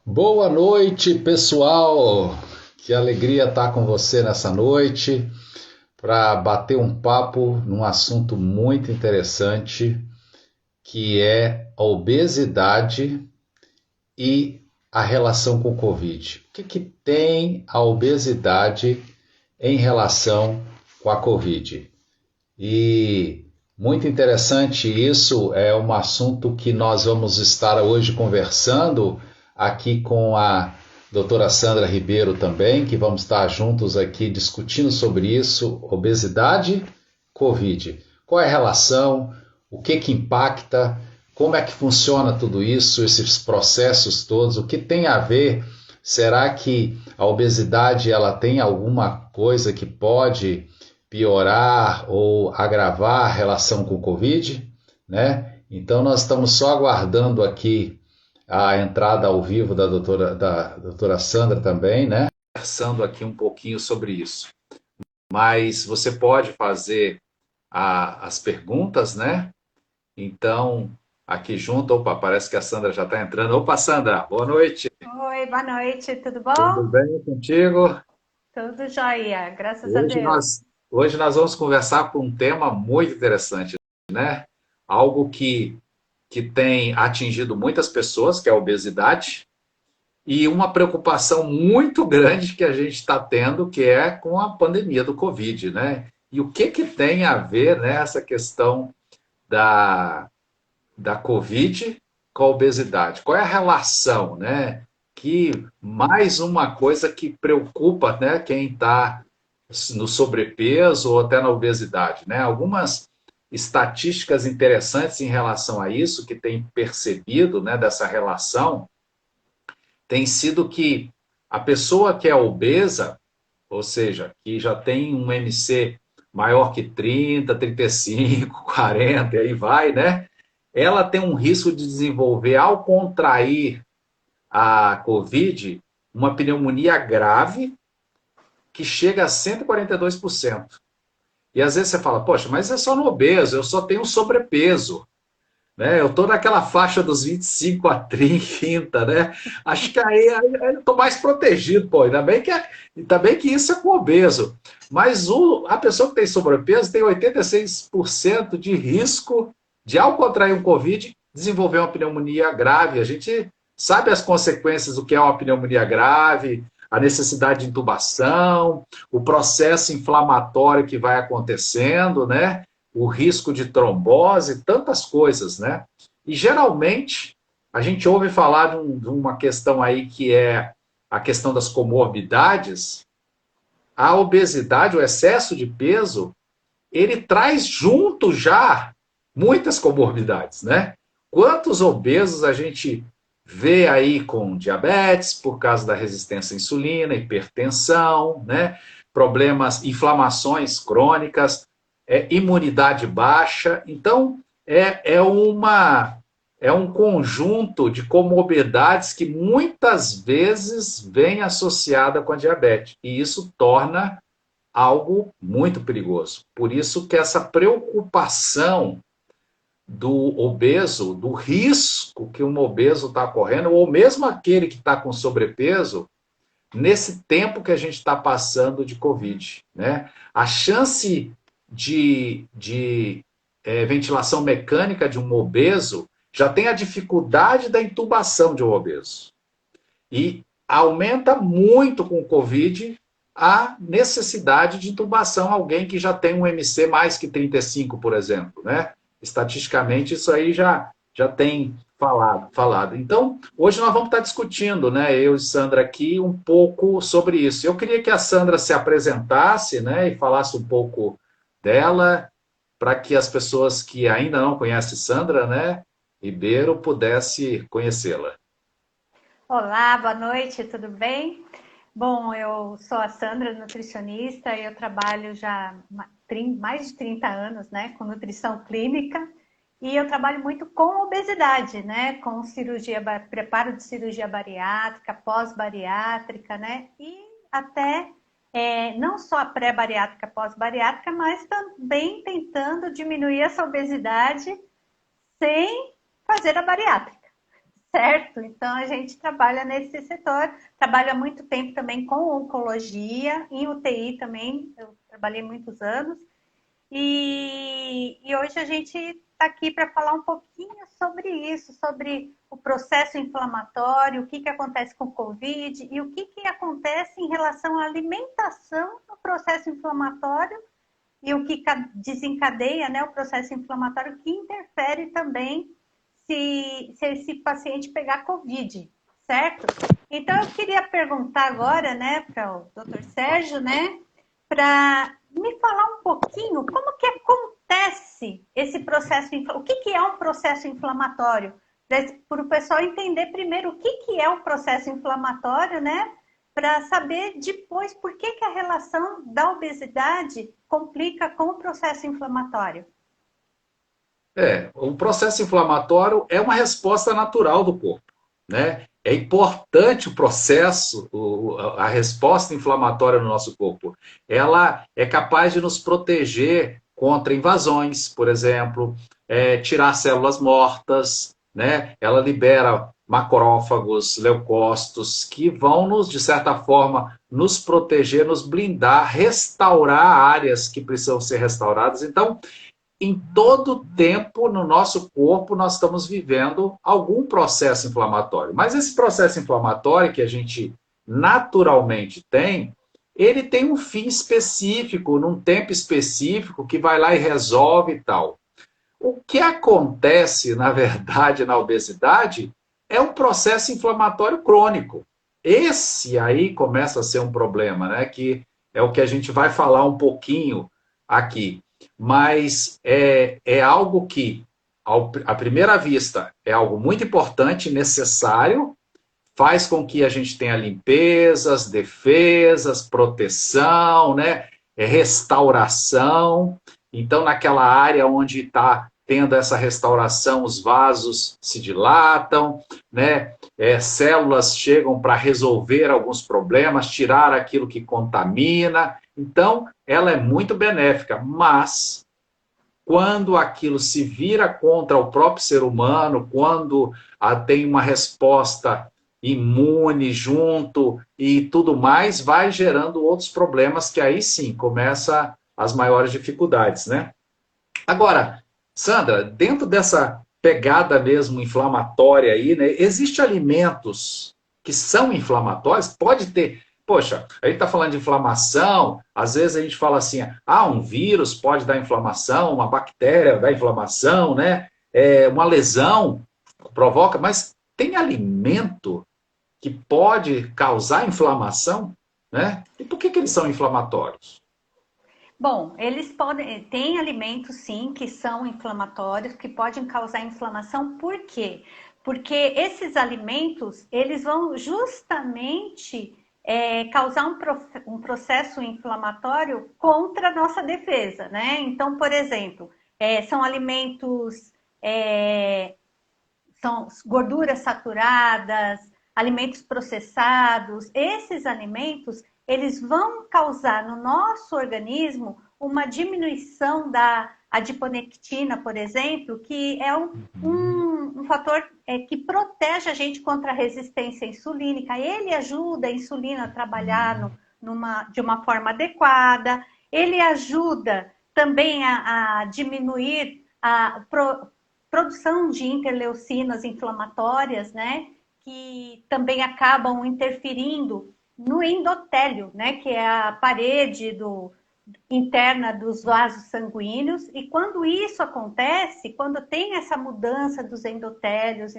Boa noite, pessoal! Que alegria estar com você nessa noite para bater um papo num assunto muito interessante que é a obesidade e a relação com o Covid. O que tem a obesidade em relação com a Covid? E muito interessante isso, é um assunto que nós vamos estar hoje conversando aqui com a doutora Sandra Ribeiro também, que vamos estar juntos aqui discutindo sobre isso, obesidade, Covid. Qual é a relação, o que impacta, como é que funciona tudo isso, esses processos todos, o que tem a ver, será que a obesidade ela tem alguma coisa que pode piorar ou agravar a relação com o Covid, né? Então nós estamos só aguardando aqui a entrada ao vivo da doutora Sandra também, né? Conversando aqui um pouquinho sobre isso. Mas você pode fazer as perguntas, né? Então, aqui junto, opa, parece que a Sandra já está entrando. Opa, Sandra, boa noite. Oi, boa noite, tudo Tudo bom? bem contigo? Tudo jóia, graças a Hoje Deus. nós, hoje nós vamos conversar com um tema muito interessante, né? Algo que tem atingido muitas pessoas, que é a obesidade, e uma preocupação muito grande que a gente está tendo, que é com a pandemia do Covid, né? E o que tem a ver, né, essa questão da, da Covid com a obesidade? Qual é a relação, né? Que mais uma coisa que preocupa, né, quem está no sobrepeso ou até na obesidade, né? Algumas estatísticas interessantes em relação a isso que tem percebido, né, dessa relação, tem sido que a pessoa que é obesa, ou seja, que já tem um MC maior que 30, 35, 40, e aí vai, né? Ela tem um risco de desenvolver, ao contrair a COVID, uma pneumonia grave que chega a 142%. E às vezes você fala, poxa, mas é só no obeso, eu só tenho sobrepeso, né? Eu estou naquela faixa dos 25 a 30, né? Acho que aí eu estou mais protegido, pô. Ainda bem que isso é com obeso. Mas a pessoa que tem sobrepeso tem 86% de risco de, ao contrair um Covid, desenvolver uma pneumonia grave. A gente sabe as consequências do que é uma pneumonia grave, a necessidade de intubação, o processo inflamatório que vai acontecendo, né? O risco de trombose, tantas coisas, né? E geralmente a gente ouve falar de uma questão aí que é a questão das comorbidades. A obesidade, o excesso de peso, ele traz junto já muitas comorbidades, né? Quantos obesos a gente vê aí com diabetes por causa da resistência à insulina, hipertensão, né? Problemas, inflamações crônicas, imunidade baixa. Então, é um conjunto de comorbidades que muitas vezes vem associada com a diabetes. E isso torna algo muito perigoso. Por isso que essa preocupação do obeso, do risco que um obeso está correndo, ou mesmo aquele que está com sobrepeso, nesse tempo que a gente está passando de Covid. Né? A chance de ventilação mecânica de um obeso já tem a dificuldade da intubação de um obeso. E aumenta muito com o Covid a necessidade de intubação alguém que já tem um MC mais que 35, por exemplo, né? Estatisticamente isso aí já tem falado. Então, hoje nós vamos estar discutindo, né, eu e Sandra aqui um pouco sobre isso. Eu queria que a Sandra se apresentasse, né, e falasse um pouco dela, para que as pessoas que ainda não conhecem Sandra, né, Ribeiro, pudesse conhecê-la. Olá, boa noite, tudo bem? Bom, eu sou a Sandra, nutricionista, e eu trabalho já mais de 30 anos, né, com nutrição clínica, e eu trabalho muito com obesidade, né, com cirurgia, preparo de cirurgia bariátrica, pós-bariátrica, né, e até não só a pré-bariátrica, pós-bariátrica, mas também tentando diminuir essa obesidade sem fazer a bariátrica, certo? Então, a gente trabalha nesse setor, trabalha há muito tempo também com oncologia, em UTI também, eu trabalhei muitos anos, e hoje a gente está aqui para falar um pouquinho sobre isso, sobre o processo inflamatório, o que acontece com o Covid e o que acontece em relação à alimentação no processo inflamatório e o que desencadeia, né, o processo inflamatório que interfere também se esse paciente pegar Covid, certo? Então, eu queria perguntar agora, né, para o Dr. Sérgio, né, para me falar um pouquinho como que acontece esse processo, o que é um processo inflamatório, para o pessoal entender primeiro o que é um processo inflamatório, né, para saber depois por que a relação da obesidade complica com o processo inflamatório. O processo inflamatório é uma resposta natural do corpo, né? É importante o processo, a resposta inflamatória no nosso corpo. Ela é capaz de nos proteger contra invasões, por exemplo, tirar células mortas, né? Ela libera macrófagos, leucócitos, que vão nos, de certa forma, nos proteger, nos blindar, restaurar áreas que precisam ser restauradas. Então, em todo tempo no nosso corpo nós estamos vivendo algum processo inflamatório. Mas esse processo inflamatório que a gente naturalmente tem, ele tem um fim específico, num tempo específico, que vai lá e resolve e tal. O que acontece, na verdade, na obesidade é um processo inflamatório crônico. Esse aí começa a ser um problema, né? Que é o que a gente vai falar um pouquinho aqui. Mas é algo que, à primeira vista, é algo muito importante, necessário, faz com que a gente tenha limpezas, defesas, proteção, né? Restauração. Então, naquela área onde está tendo essa restauração, os vasos se dilatam, né? Células chegam para resolver alguns problemas, tirar aquilo que contamina. Então, ela é muito benéfica, mas quando aquilo se vira contra o próprio ser humano, quando tem uma resposta imune junto e tudo mais, vai gerando outros problemas que aí sim começa as maiores dificuldades, né? Agora, Sandra, dentro dessa pegada mesmo inflamatória aí, né, existe alimentos que são inflamatórios? Pode ter. Poxa, a gente está falando de inflamação, às vezes a gente fala assim, um vírus pode dar inflamação, uma bactéria dá inflamação, né? Uma lesão provoca, mas tem alimento que pode causar inflamação, né? E por que eles são inflamatórios? Bom, eles podem, tem alimentos sim que são inflamatórios, que podem causar inflamação. Por quê? Porque esses alimentos, eles vão justamente causar um processo inflamatório contra a nossa defesa, né? Então, por exemplo, são alimentos, são gorduras saturadas, alimentos processados. Esses alimentos, eles vão causar no nosso organismo uma diminuição da adiponectina, por exemplo, que é um fator que protege a gente contra a resistência insulínica. Ele ajuda a insulina a trabalhar de uma forma adequada. Ele ajuda também a diminuir a produção de interleucinas inflamatórias, né? Que também acabam interferindo no endotélio, né? Que é a parede interna dos vasos sanguíneos. E quando isso acontece, quando tem essa mudança dos endotélios,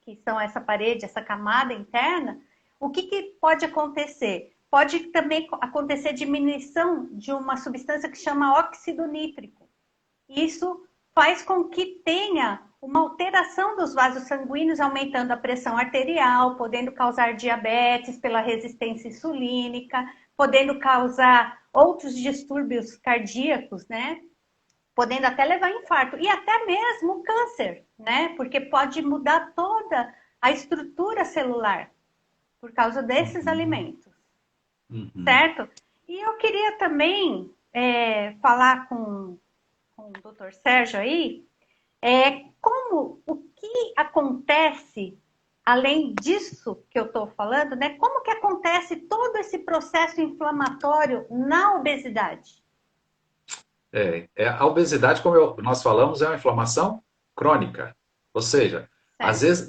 que são essa parede, essa camada interna, o que pode acontecer? Pode também acontecer diminuição de uma substância que chama óxido nítrico. Isso faz com que tenha uma alteração dos vasos sanguíneos, aumentando a pressão arterial, podendo causar diabetes pela resistência insulínica, podendo causar outros distúrbios cardíacos, né? Podendo até levar a infarto e até mesmo câncer, né? Porque pode mudar toda a estrutura celular por causa desses alimentos, Uhum. certo? E eu queria também falar com o doutor Sérgio aí, como o que acontece além disso que eu estou falando, né, como que acontece todo esse processo inflamatório na obesidade? A obesidade, como nós falamos, é uma inflamação crônica. Ou seja, às Certo. vezes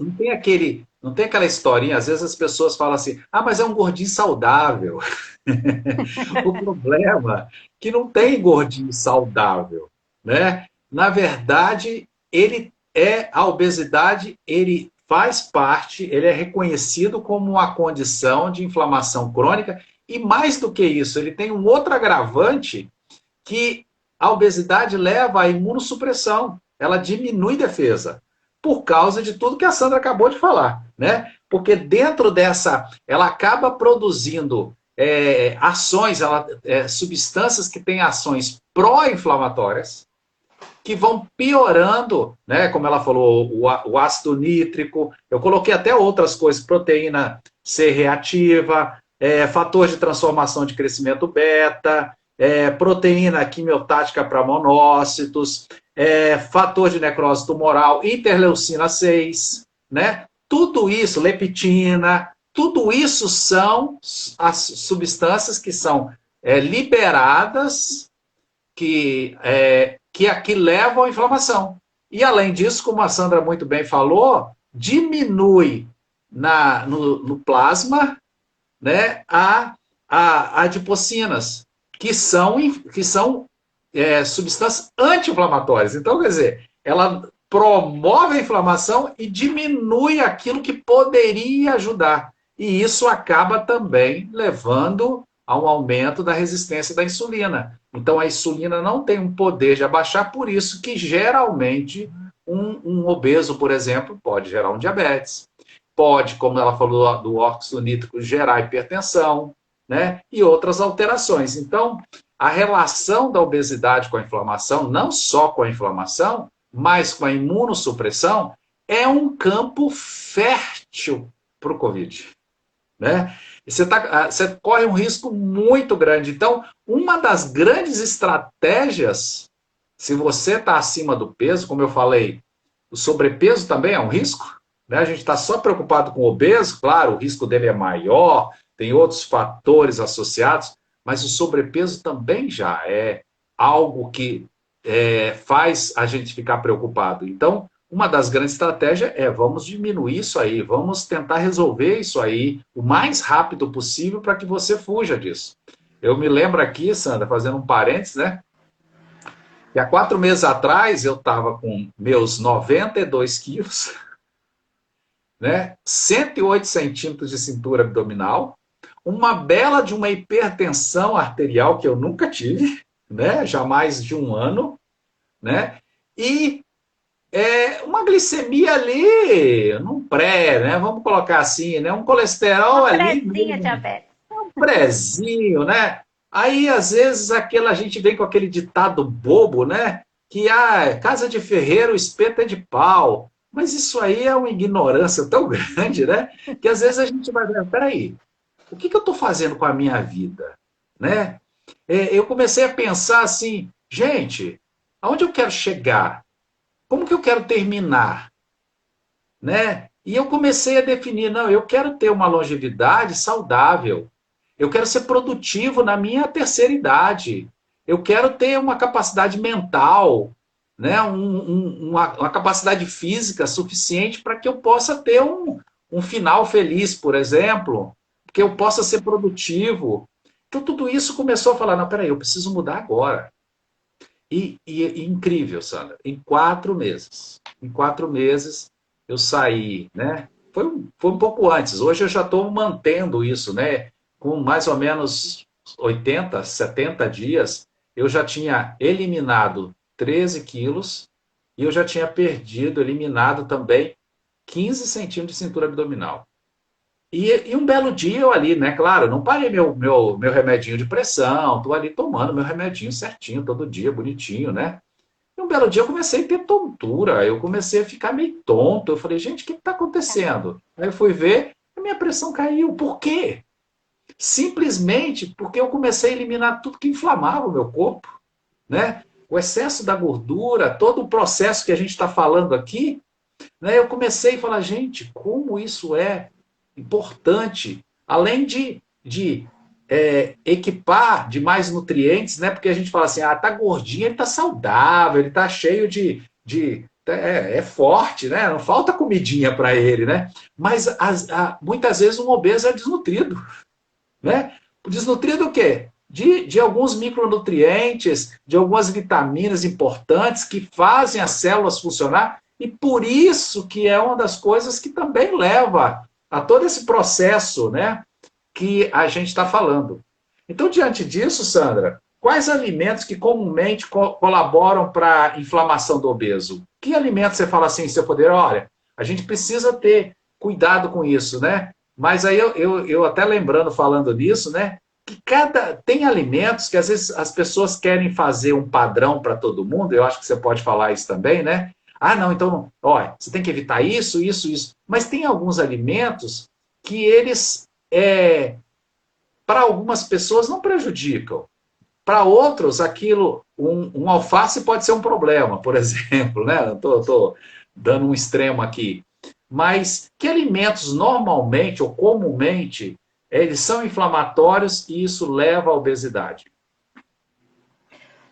não tem aquela historinha, às vezes as pessoas falam assim, ah, mas é um gordinho saudável. O problema é que não tem gordinho saudável, né? Na verdade, a obesidade, ele faz parte, ele é reconhecido como uma condição de inflamação crônica e mais do que isso, ele tem um outro agravante que a obesidade leva à imunossupressão, ela diminui defesa, por causa de tudo que a Sandra acabou de falar, né? Porque dentro dessa, ela acaba produzindo ações, substâncias que têm ações pró-inflamatórias, que vão piorando, né? Como ela falou, o ácido nítrico, eu coloquei até outras coisas, proteína C reativa, fator de transformação de crescimento beta, proteína quimiotática para monócitos, fator de necrose tumoral, interleucina 6, né? Tudo isso, leptina, tudo isso são as substâncias que são liberadas, que aqui levam à inflamação. E além disso, como a Sandra muito bem falou, diminui no plasma, né, a adipocinas, que são substâncias anti-inflamatórias. Então, quer dizer, ela promove a inflamação e diminui aquilo que poderia ajudar. E isso acaba também levando a um aumento da resistência da insulina. Então, a insulina não tem um poder de abaixar, por isso que geralmente um obeso, por exemplo, pode gerar um diabetes, pode, como ela falou do óxido nítrico, gerar hipertensão, né? E outras alterações. Então, a relação da obesidade com a inflamação, não só com a inflamação, mas com a imunossupressão, é um campo fértil para o Covid, né? E você corre um risco muito grande. Então, uma das grandes estratégias, se você está acima do peso, como eu falei, o sobrepeso também é um risco, né? A gente está só preocupado com o obeso, claro, o risco dele é maior, tem outros fatores associados, mas o sobrepeso também já é algo que faz a gente ficar preocupado. Então, uma das grandes estratégias é vamos diminuir isso aí, vamos tentar resolver isso aí o mais rápido possível para que você fuja disso. Eu me lembro aqui, Sandra, fazendo um parênteses, né? Que há 4 meses atrás eu estava com meus 92 quilos, né? 108 centímetros de cintura abdominal, uma bela de uma hipertensão arterial que eu nunca tive, né? Já há mais de um ano, né? E uma glicemia ali, num pré, né? Vamos colocar assim, né? Um colesterol Uma ali, prezinha diabetes. um prézinho, né? Aí, às vezes, a gente vem com aquele ditado bobo, né? Que casa de ferreiro, espeto é de pau. Mas isso aí é uma ignorância tão grande, né? Que às vezes a gente vai ver, peraí, o que eu estou fazendo com a minha vida? Né? Eu comecei a pensar assim, gente, aonde eu quero chegar? Como que eu quero terminar? Né? E eu comecei a definir, não, eu quero ter uma longevidade saudável. Eu quero ser produtivo na minha terceira idade. Eu quero ter uma capacidade mental, né? Uma capacidade física suficiente para que eu possa ter um final feliz, por exemplo, que eu possa ser produtivo. Então, tudo isso começou a falar, não, peraí, eu preciso mudar agora. E incrível, Sandra, em 4 meses eu saí, né? Foi um pouco antes, hoje eu já estou mantendo isso, né? Com mais ou menos 80, 70 dias, eu já tinha eliminado 13 quilos e eu já tinha eliminado também 15 centímetros de cintura abdominal. E um belo dia eu ali, né? Claro, não parei meu remedinho de pressão, estou ali tomando meu remedinho certinho, todo dia, bonitinho, né? E um belo dia eu comecei a ter tontura, eu comecei a ficar meio tonto. Eu falei, gente, o que está acontecendo? Aí eu fui ver, a minha pressão caiu. Por quê? Simplesmente porque eu comecei a eliminar tudo que inflamava o meu corpo, né? O excesso da gordura, todo o processo que a gente está falando aqui, Né? Eu comecei a falar, gente, como isso é importante, além de equipar de mais nutrientes, né? Porque a gente fala assim, ah, tá gordinho, ele tá saudável, ele tá cheio é forte, né? Não falta comidinha para ele, né? Mas muitas vezes um obeso é desnutrido, né? Desnutrido o quê? De alguns micronutrientes, de algumas vitaminas importantes que fazem as células funcionar, e por isso que é uma das coisas que também leva a todo esse processo, né, que a gente está falando. Então, diante disso, Sandra, quais alimentos que comumente colaboram para a inflamação do obeso? Que alimentos você fala assim, seu poder? Olha, a gente precisa ter cuidado com isso, né? Mas aí eu até lembrando, falando nisso, né? Que tem alimentos que às vezes as pessoas querem fazer um padrão para todo mundo, eu acho que você pode falar isso também, né? Ah, não, então, olha, você tem que evitar isso, isso, isso. Mas tem alguns alimentos que eles, para algumas pessoas, não prejudicam. Para outros, um alface pode ser um problema, por exemplo, né? Estou dando um extremo aqui. Mas que alimentos normalmente ou comumente eles são inflamatórios e isso leva à obesidade?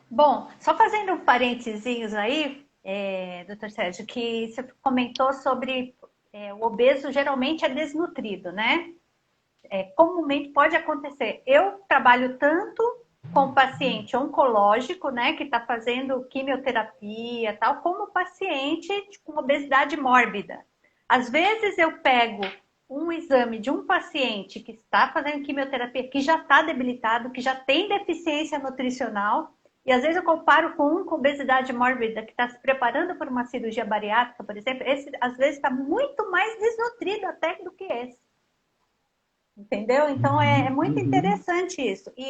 Bom, só fazendo um parentezinhos aí, doutor Sérgio, que você comentou sobre o obeso geralmente é desnutrido, né? Comumente pode acontecer. Eu trabalho tanto com paciente oncológico, né, que está fazendo quimioterapia, tal, como paciente com obesidade mórbida. Às vezes eu pego um exame de um paciente que está fazendo quimioterapia, que já está debilitado, que já tem deficiência nutricional, e às vezes eu comparo com um com obesidade mórbida que está se preparando para uma cirurgia bariátrica, por exemplo, esse às vezes está muito mais desnutrido até do que esse. Entendeu? Então é muito interessante isso. E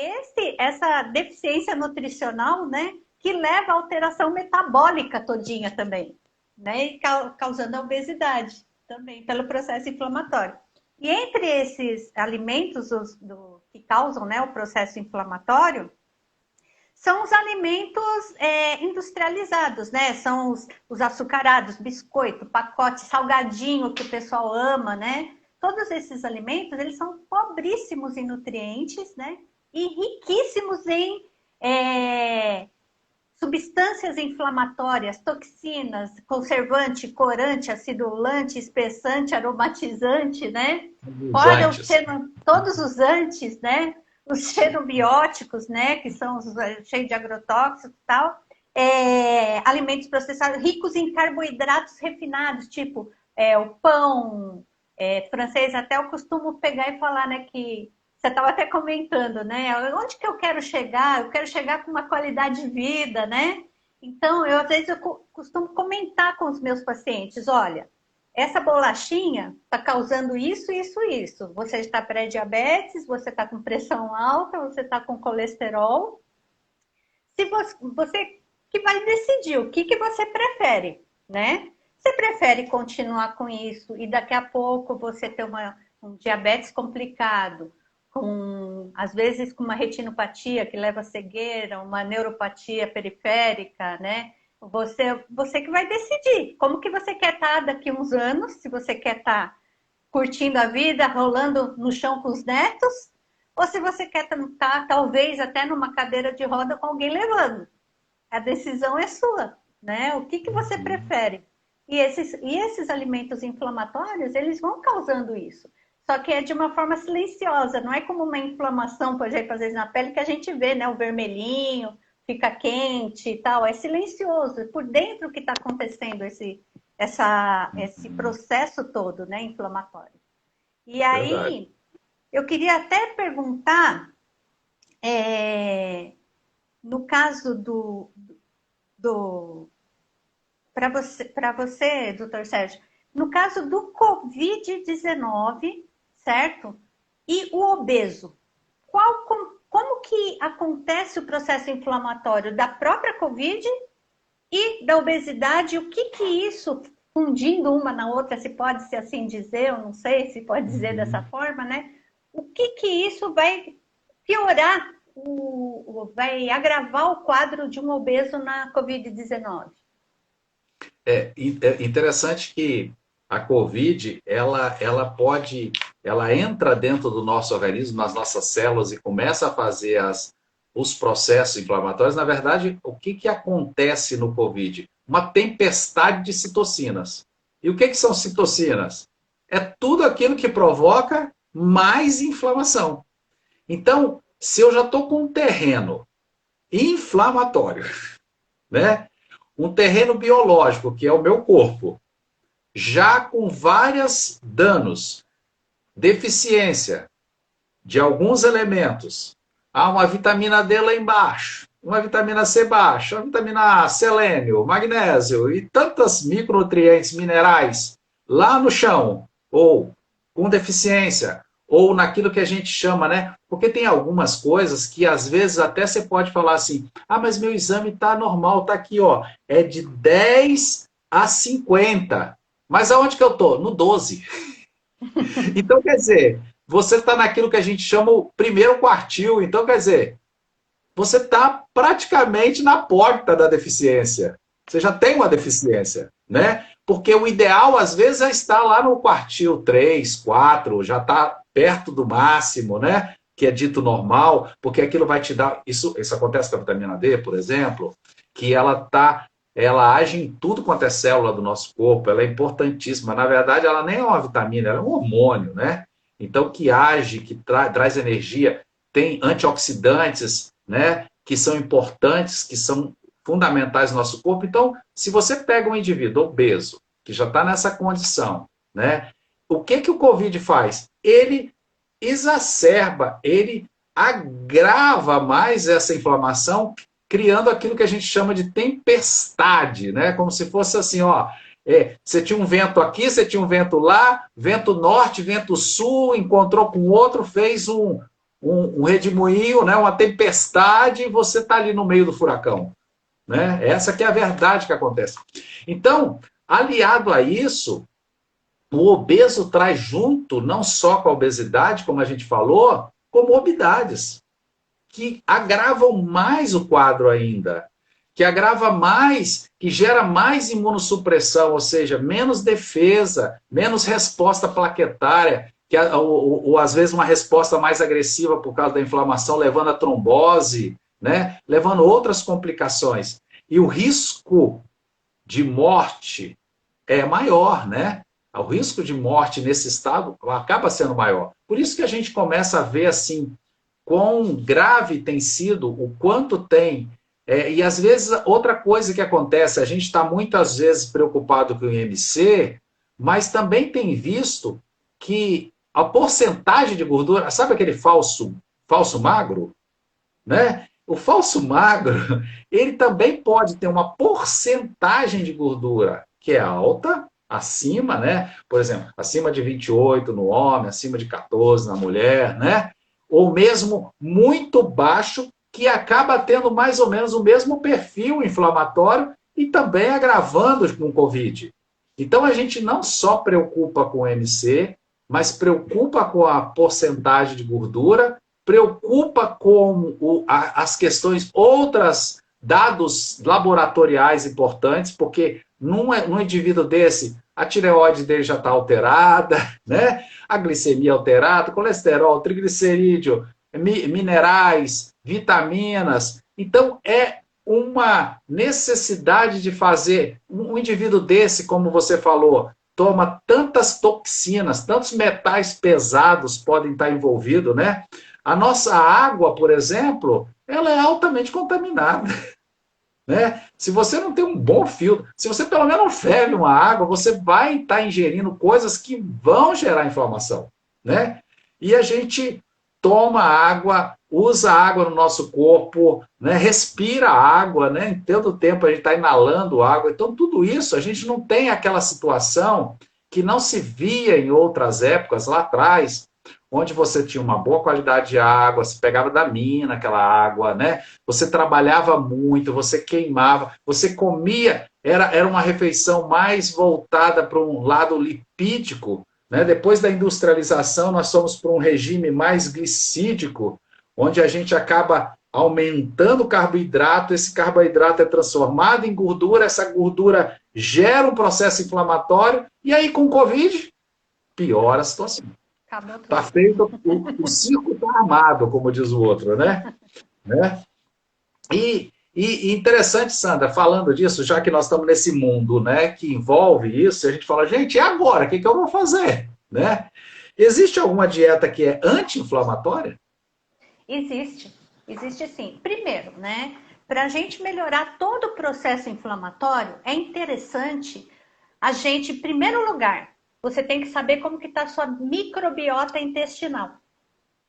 essa deficiência nutricional, né, que leva à alteração metabólica todinha também, né, e causando a obesidade também pelo processo inflamatório. E entre esses alimentos que causam, né, o processo inflamatório, são os alimentos industrializados, né? São os açucarados, biscoito, pacote, salgadinho que o pessoal ama, né? Todos esses alimentos, eles são pobríssimos em nutrientes, né? E riquíssimos em substâncias inflamatórias, toxinas, conservante, corante, acidulante, espessante, aromatizante, né? Os Fora antes. todos os antes, né? Os xenobióticos, né? Que são os cheios de agrotóxicos e tal. Alimentos processados ricos em carboidratos refinados, tipo o pão francês. Até eu costumo pegar e falar, né, que você estava até comentando, né? Onde que eu quero chegar? Eu quero chegar com uma qualidade de vida, né? Então, às vezes eu costumo comentar com os meus pacientes, olha, essa bolachinha está causando isso, isso, isso. Você está pré-diabetes, você está com pressão alta, você está com colesterol. Se você que vai decidir o que você prefere, né? Você prefere continuar com isso e daqui a pouco você ter um diabetes complicado, às vezes com uma retinopatia que leva a cegueira, uma neuropatia periférica, né? Você que vai decidir como que você quer estar daqui a uns anos, se você quer estar curtindo a vida, rolando no chão com os netos, ou se você quer estar talvez até numa cadeira de roda com alguém levando. A decisão é sua, né? O que você prefere? E esses alimentos inflamatórios, eles vão causando isso. Só que é de uma forma silenciosa, não é como uma inflamação, por exemplo, às vezes na pele que a gente vê, né? O vermelhinho, fica quente e tal. É silencioso. Por dentro que está acontecendo esse processo todo, né? Inflamatório. E Verdade. aí, eu queria até perguntar, no caso para você, doutor Sérgio, no caso do Covid-19, certo? E o obeso, como que acontece o processo inflamatório da própria Covid e da obesidade? O que isso, fundindo uma na outra, se pode ser assim dizer, eu não sei se pode dizer dessa forma, né? O que isso vai piorar, vai agravar o quadro de um obeso na Covid-19? É interessante que a COVID, ela entra dentro do nosso organismo, nas nossas células e começa a fazer os processos inflamatórios. Na verdade, o que acontece no COVID? Uma tempestade de citocinas. E o que são citocinas? É tudo aquilo que provoca mais inflamação. Então, se eu já estou com um terreno inflamatório, né? Um terreno biológico, que é o meu corpo, já com vários danos, deficiência de alguns elementos. Há uma vitamina D lá embaixo, uma vitamina C baixa, uma vitamina A, selênio, magnésio e tantos micronutrientes minerais lá no chão, ou com deficiência, ou naquilo que a gente chama, né? Porque tem algumas coisas que às vezes até você pode falar assim, ah, mas meu exame está normal, está aqui, ó, é de 10 a 50. Mas aonde que eu estou? No 12. Então, quer dizer, você está naquilo que a gente chama o primeiro quartil. Então, quer dizer, você está praticamente na porta da deficiência. Você já tem uma deficiência, né? Porque o ideal, às vezes, é estar lá no quartil 3, 4, já está perto do máximo, né? Que é dito normal, porque aquilo vai te dar... Isso acontece com a vitamina D, por exemplo, que ela age em tudo quanto é célula do nosso corpo, ela é importantíssima. Na verdade, ela nem é uma vitamina, ela é um hormônio, né? Então, que age, que traz energia, tem antioxidantes, né? Que são importantes, que são fundamentais no nosso corpo. Então, se você pega um indivíduo obeso, que já está nessa condição, né? O que o Covid faz? Ele exacerba, ele agrava mais essa inflamação, criando aquilo que a gente chama de tempestade, né? Como se fosse assim, ó, você tinha um vento aqui, você tinha um vento lá, vento norte, vento sul, encontrou com outro, fez um redemoinho, né? Uma tempestade, e você está ali no meio do furacão, né? Essa que é a verdade que acontece. Então, aliado a isso, o obeso traz junto, não só com a obesidade, como a gente falou, comorbidades que agravam mais o quadro ainda, que agrava mais, que gera mais imunossupressão, ou seja, menos defesa, menos resposta plaquetária, ou às vezes uma resposta mais agressiva por causa da inflamação, levando a trombose, né? Levando outras complicações. E o risco de morte é maior, né? O risco de morte nesse estado acaba sendo maior. Por isso que a gente começa a ver assim, quão grave tem sido, o quanto tem. E às vezes, outra coisa que acontece, a gente está muitas vezes preocupado com o IMC, mas também tem visto que a porcentagem de gordura, sabe aquele falso magro? Né? O falso magro, ele também pode ter uma porcentagem de gordura que é alta, acima, né? Por exemplo, acima de 28 no homem, acima de 14 na mulher, né? Ou mesmo muito baixo, que acaba tendo mais ou menos o mesmo perfil inflamatório e também agravando com o Covid. Então, a gente não só preocupa com o MC, mas preocupa com a porcentagem de gordura, preocupa com as questões, outras dados laboratoriais importantes, porque num indivíduo desse, a tireoide dele já está alterada, né? A glicemia alterada, colesterol, triglicerídeo, minerais, vitaminas. Então, é uma necessidade de fazer um indivíduo desse, como você falou, toma tantas toxinas, tantos metais pesados podem estar envolvidos, né? A nossa água, por exemplo, ela é altamente contaminada. Né? Se você não tem um bom filtro, se você pelo menos ferve uma água, você vai estar ingerindo coisas que vão gerar inflamação. Né? E a gente toma água, usa água no nosso corpo, né? Respira água, né? Em todo tempo a gente está inalando água. Então, tudo isso, a gente não tem aquela situação que não se via em outras épocas, lá atrás, onde você tinha uma boa qualidade de água, você pegava da mina aquela água, né? Você trabalhava muito, você queimava, você comia, era uma refeição mais voltada para um lado lipídico, né? Depois da industrialização, nós fomos para um regime mais glicídico, onde a gente acaba aumentando o carboidrato, esse carboidrato é transformado em gordura, essa gordura gera um processo inflamatório, e aí com o Covid, piora a situação. Está feito, o circo está armado, como diz o outro, né? Né? E interessante, Sandra, falando disso, já que nós estamos nesse mundo, né, que envolve isso, a gente fala, gente, e agora? O que eu vou fazer? Né? Existe alguma dieta que é anti-inflamatória? Existe sim. Primeiro, né, para a gente melhorar todo o processo inflamatório, é interessante a gente, em primeiro lugar, você tem que saber como que está a sua microbiota intestinal.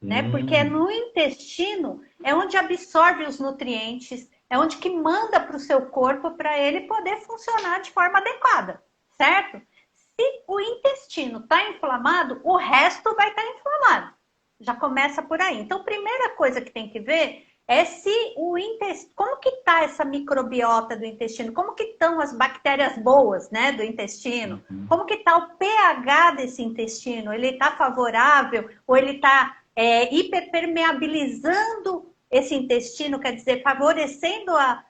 Né? Porque no intestino é onde absorve os nutrientes, é onde que manda para o seu corpo para ele poder funcionar de forma adequada, certo? Se o intestino está inflamado, o resto vai estar inflamado. Já começa por aí. Então, a primeira coisa que tem que ver é se o intestino, como que está essa microbiota do intestino, como que estão as bactérias boas, né, do intestino, como que está o pH desse intestino, ele está favorável ou ele está hiperpermeabilizando esse intestino, quer dizer, favorecendo a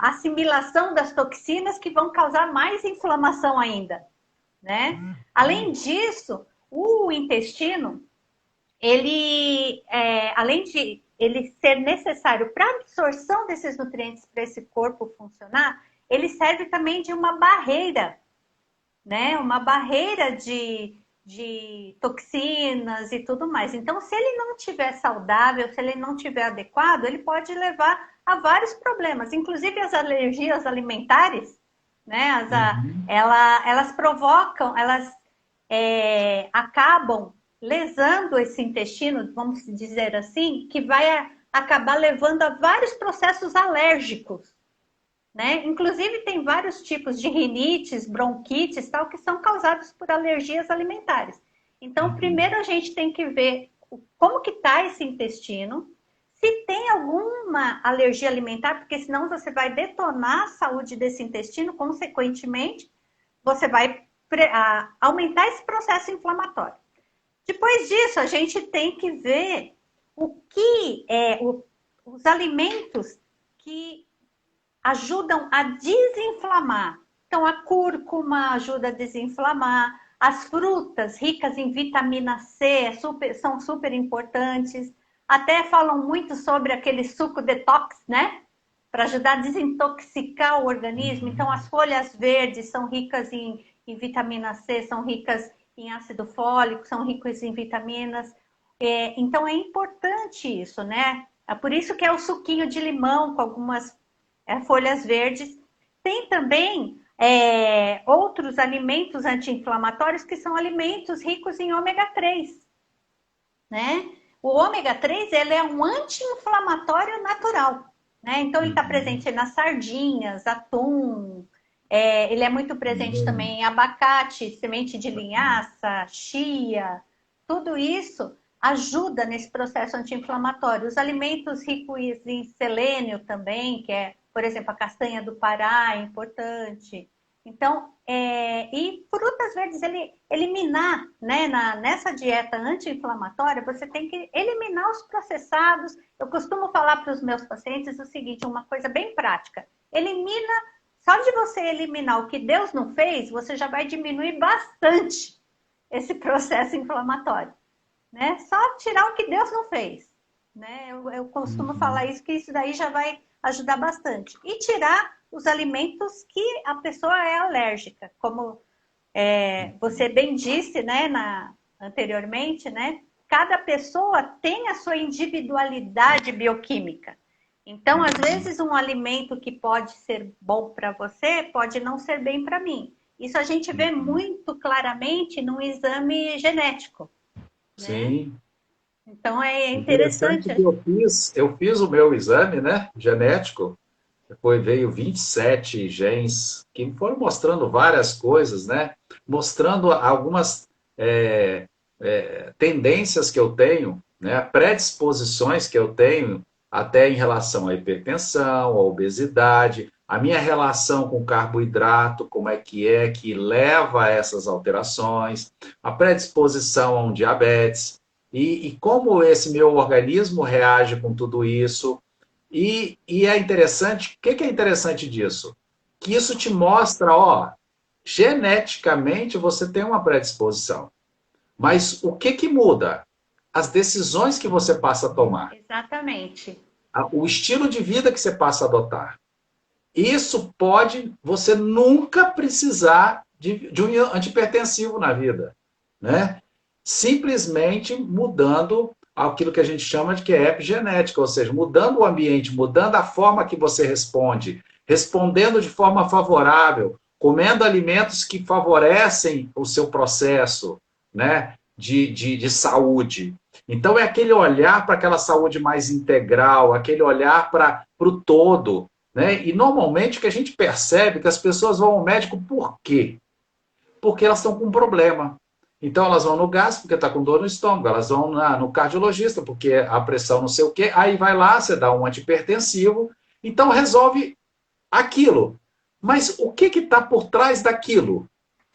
assimilação das toxinas que vão causar mais inflamação ainda, né? Além disso, o intestino, ele, além de ele ser necessário para a absorção desses nutrientes para esse corpo funcionar, ele serve também de uma barreira, né? Uma barreira de toxinas e tudo mais. Então, se ele não estiver saudável, se ele não estiver adequado, ele pode levar a vários problemas, inclusive as alergias alimentares, né? Elas provocam, elas acabam lesando esse intestino, vamos dizer assim, que vai acabar levando a vários processos alérgicos. Né? Inclusive tem vários tipos de rinites, bronquites, tal, que são causados por alergias alimentares. Então, primeiro a gente tem que ver como que está esse intestino, se tem alguma alergia alimentar, porque senão você vai detonar a saúde desse intestino, consequentemente, você vai aumentar esse processo inflamatório. Depois disso, a gente tem que ver o que os alimentos que ajudam a desinflamar. Então, a cúrcuma ajuda a desinflamar. As frutas ricas em vitamina C são super importantes. Até falam muito sobre aquele suco detox, né? Para ajudar a desintoxicar o organismo. Então, as folhas verdes são ricas em vitamina C, são ricas em ácido fólico, são ricas em vitaminas. Então, é importante isso, né? É por isso que é o suquinho de limão com algumas folhas verdes. Tem também outros alimentos anti-inflamatórios que são alimentos ricos em ômega 3, né? O ômega 3 ele é um anti-inflamatório natural, né? Então ele está presente nas sardinhas, atum, ele é muito presente também em abacate, semente de linhaça, chia, tudo isso ajuda nesse processo anti-inflamatório. Os alimentos ricos em selênio também, que é, por exemplo, a castanha do Pará é importante. Então, e frutas verdes, eliminar, né, nessa dieta anti-inflamatória, você tem que eliminar os processados. Eu costumo falar para os meus pacientes o seguinte, uma coisa bem prática. Só de você eliminar o que Deus não fez, você já vai diminuir bastante esse processo inflamatório. Né? Só tirar o que Deus não fez. Né? Eu costumo falar isso, que isso daí já vai ajudar bastante. E tirar os alimentos que a pessoa é alérgica, como você bem disse, né, anteriormente, né? Cada pessoa tem a sua individualidade bioquímica. Então, às vezes, um alimento que pode ser bom para você pode não ser bem para mim. Isso a gente vê muito claramente no exame genético. Sim. Né? Então é interessante. Que eu fiz o meu exame, né, genético, depois veio 27 genes que foram mostrando várias coisas, né, mostrando algumas tendências que eu tenho, né, predisposições que eu tenho até em relação à hipertensão, à obesidade, a minha relação com carboidrato, como é que leva a essas alterações, a predisposição a um diabetes, e como esse meu organismo reage com tudo isso. E é interessante, o que é interessante disso? que isso te mostra, ó, geneticamente você tem uma predisposição. Mas o que muda? As decisões que você passa a tomar. Exatamente. O estilo de vida que você passa a adotar. Isso pode você nunca precisar de um antipertensivo na vida, né? Simplesmente mudando aquilo que a gente chama de que é epigenética, ou seja, mudando o ambiente, mudando a forma que você responde, respondendo de forma favorável, comendo alimentos que favorecem o seu processo, né, de saúde. Então é aquele olhar para aquela saúde mais integral, aquele olhar para o todo, né? E normalmente o que a gente percebe é que as pessoas vão ao médico por quê? Porque elas estão com um problema. Então elas vão no gastro porque está com dor no estômago, elas vão no cardiologista porque a pressão não sei o quê, aí vai lá, você dá um antipertensivo, então resolve aquilo. Mas o que está por trás daquilo?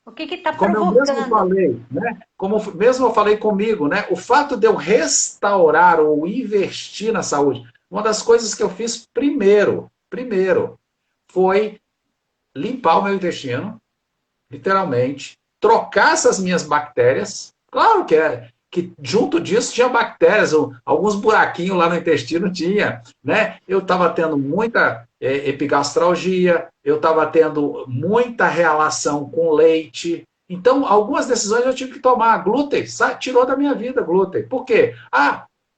O que está Como eu provocando? mesmo falei, né? Como mesmo eu falei comigo, né? O fato de eu restaurar ou investir na saúde, uma das coisas que eu fiz primeiro foi limpar o meu intestino, literalmente, trocar essas minhas bactérias. Claro que junto disso tinha bactérias, alguns buraquinhos lá no intestino tinha, né? Eu estava tendo muita epigastralgia, eu estava tendo muita relação com leite. Então, algumas decisões eu tive que tomar. Glúten, tirou da minha vida glúten. Por quê?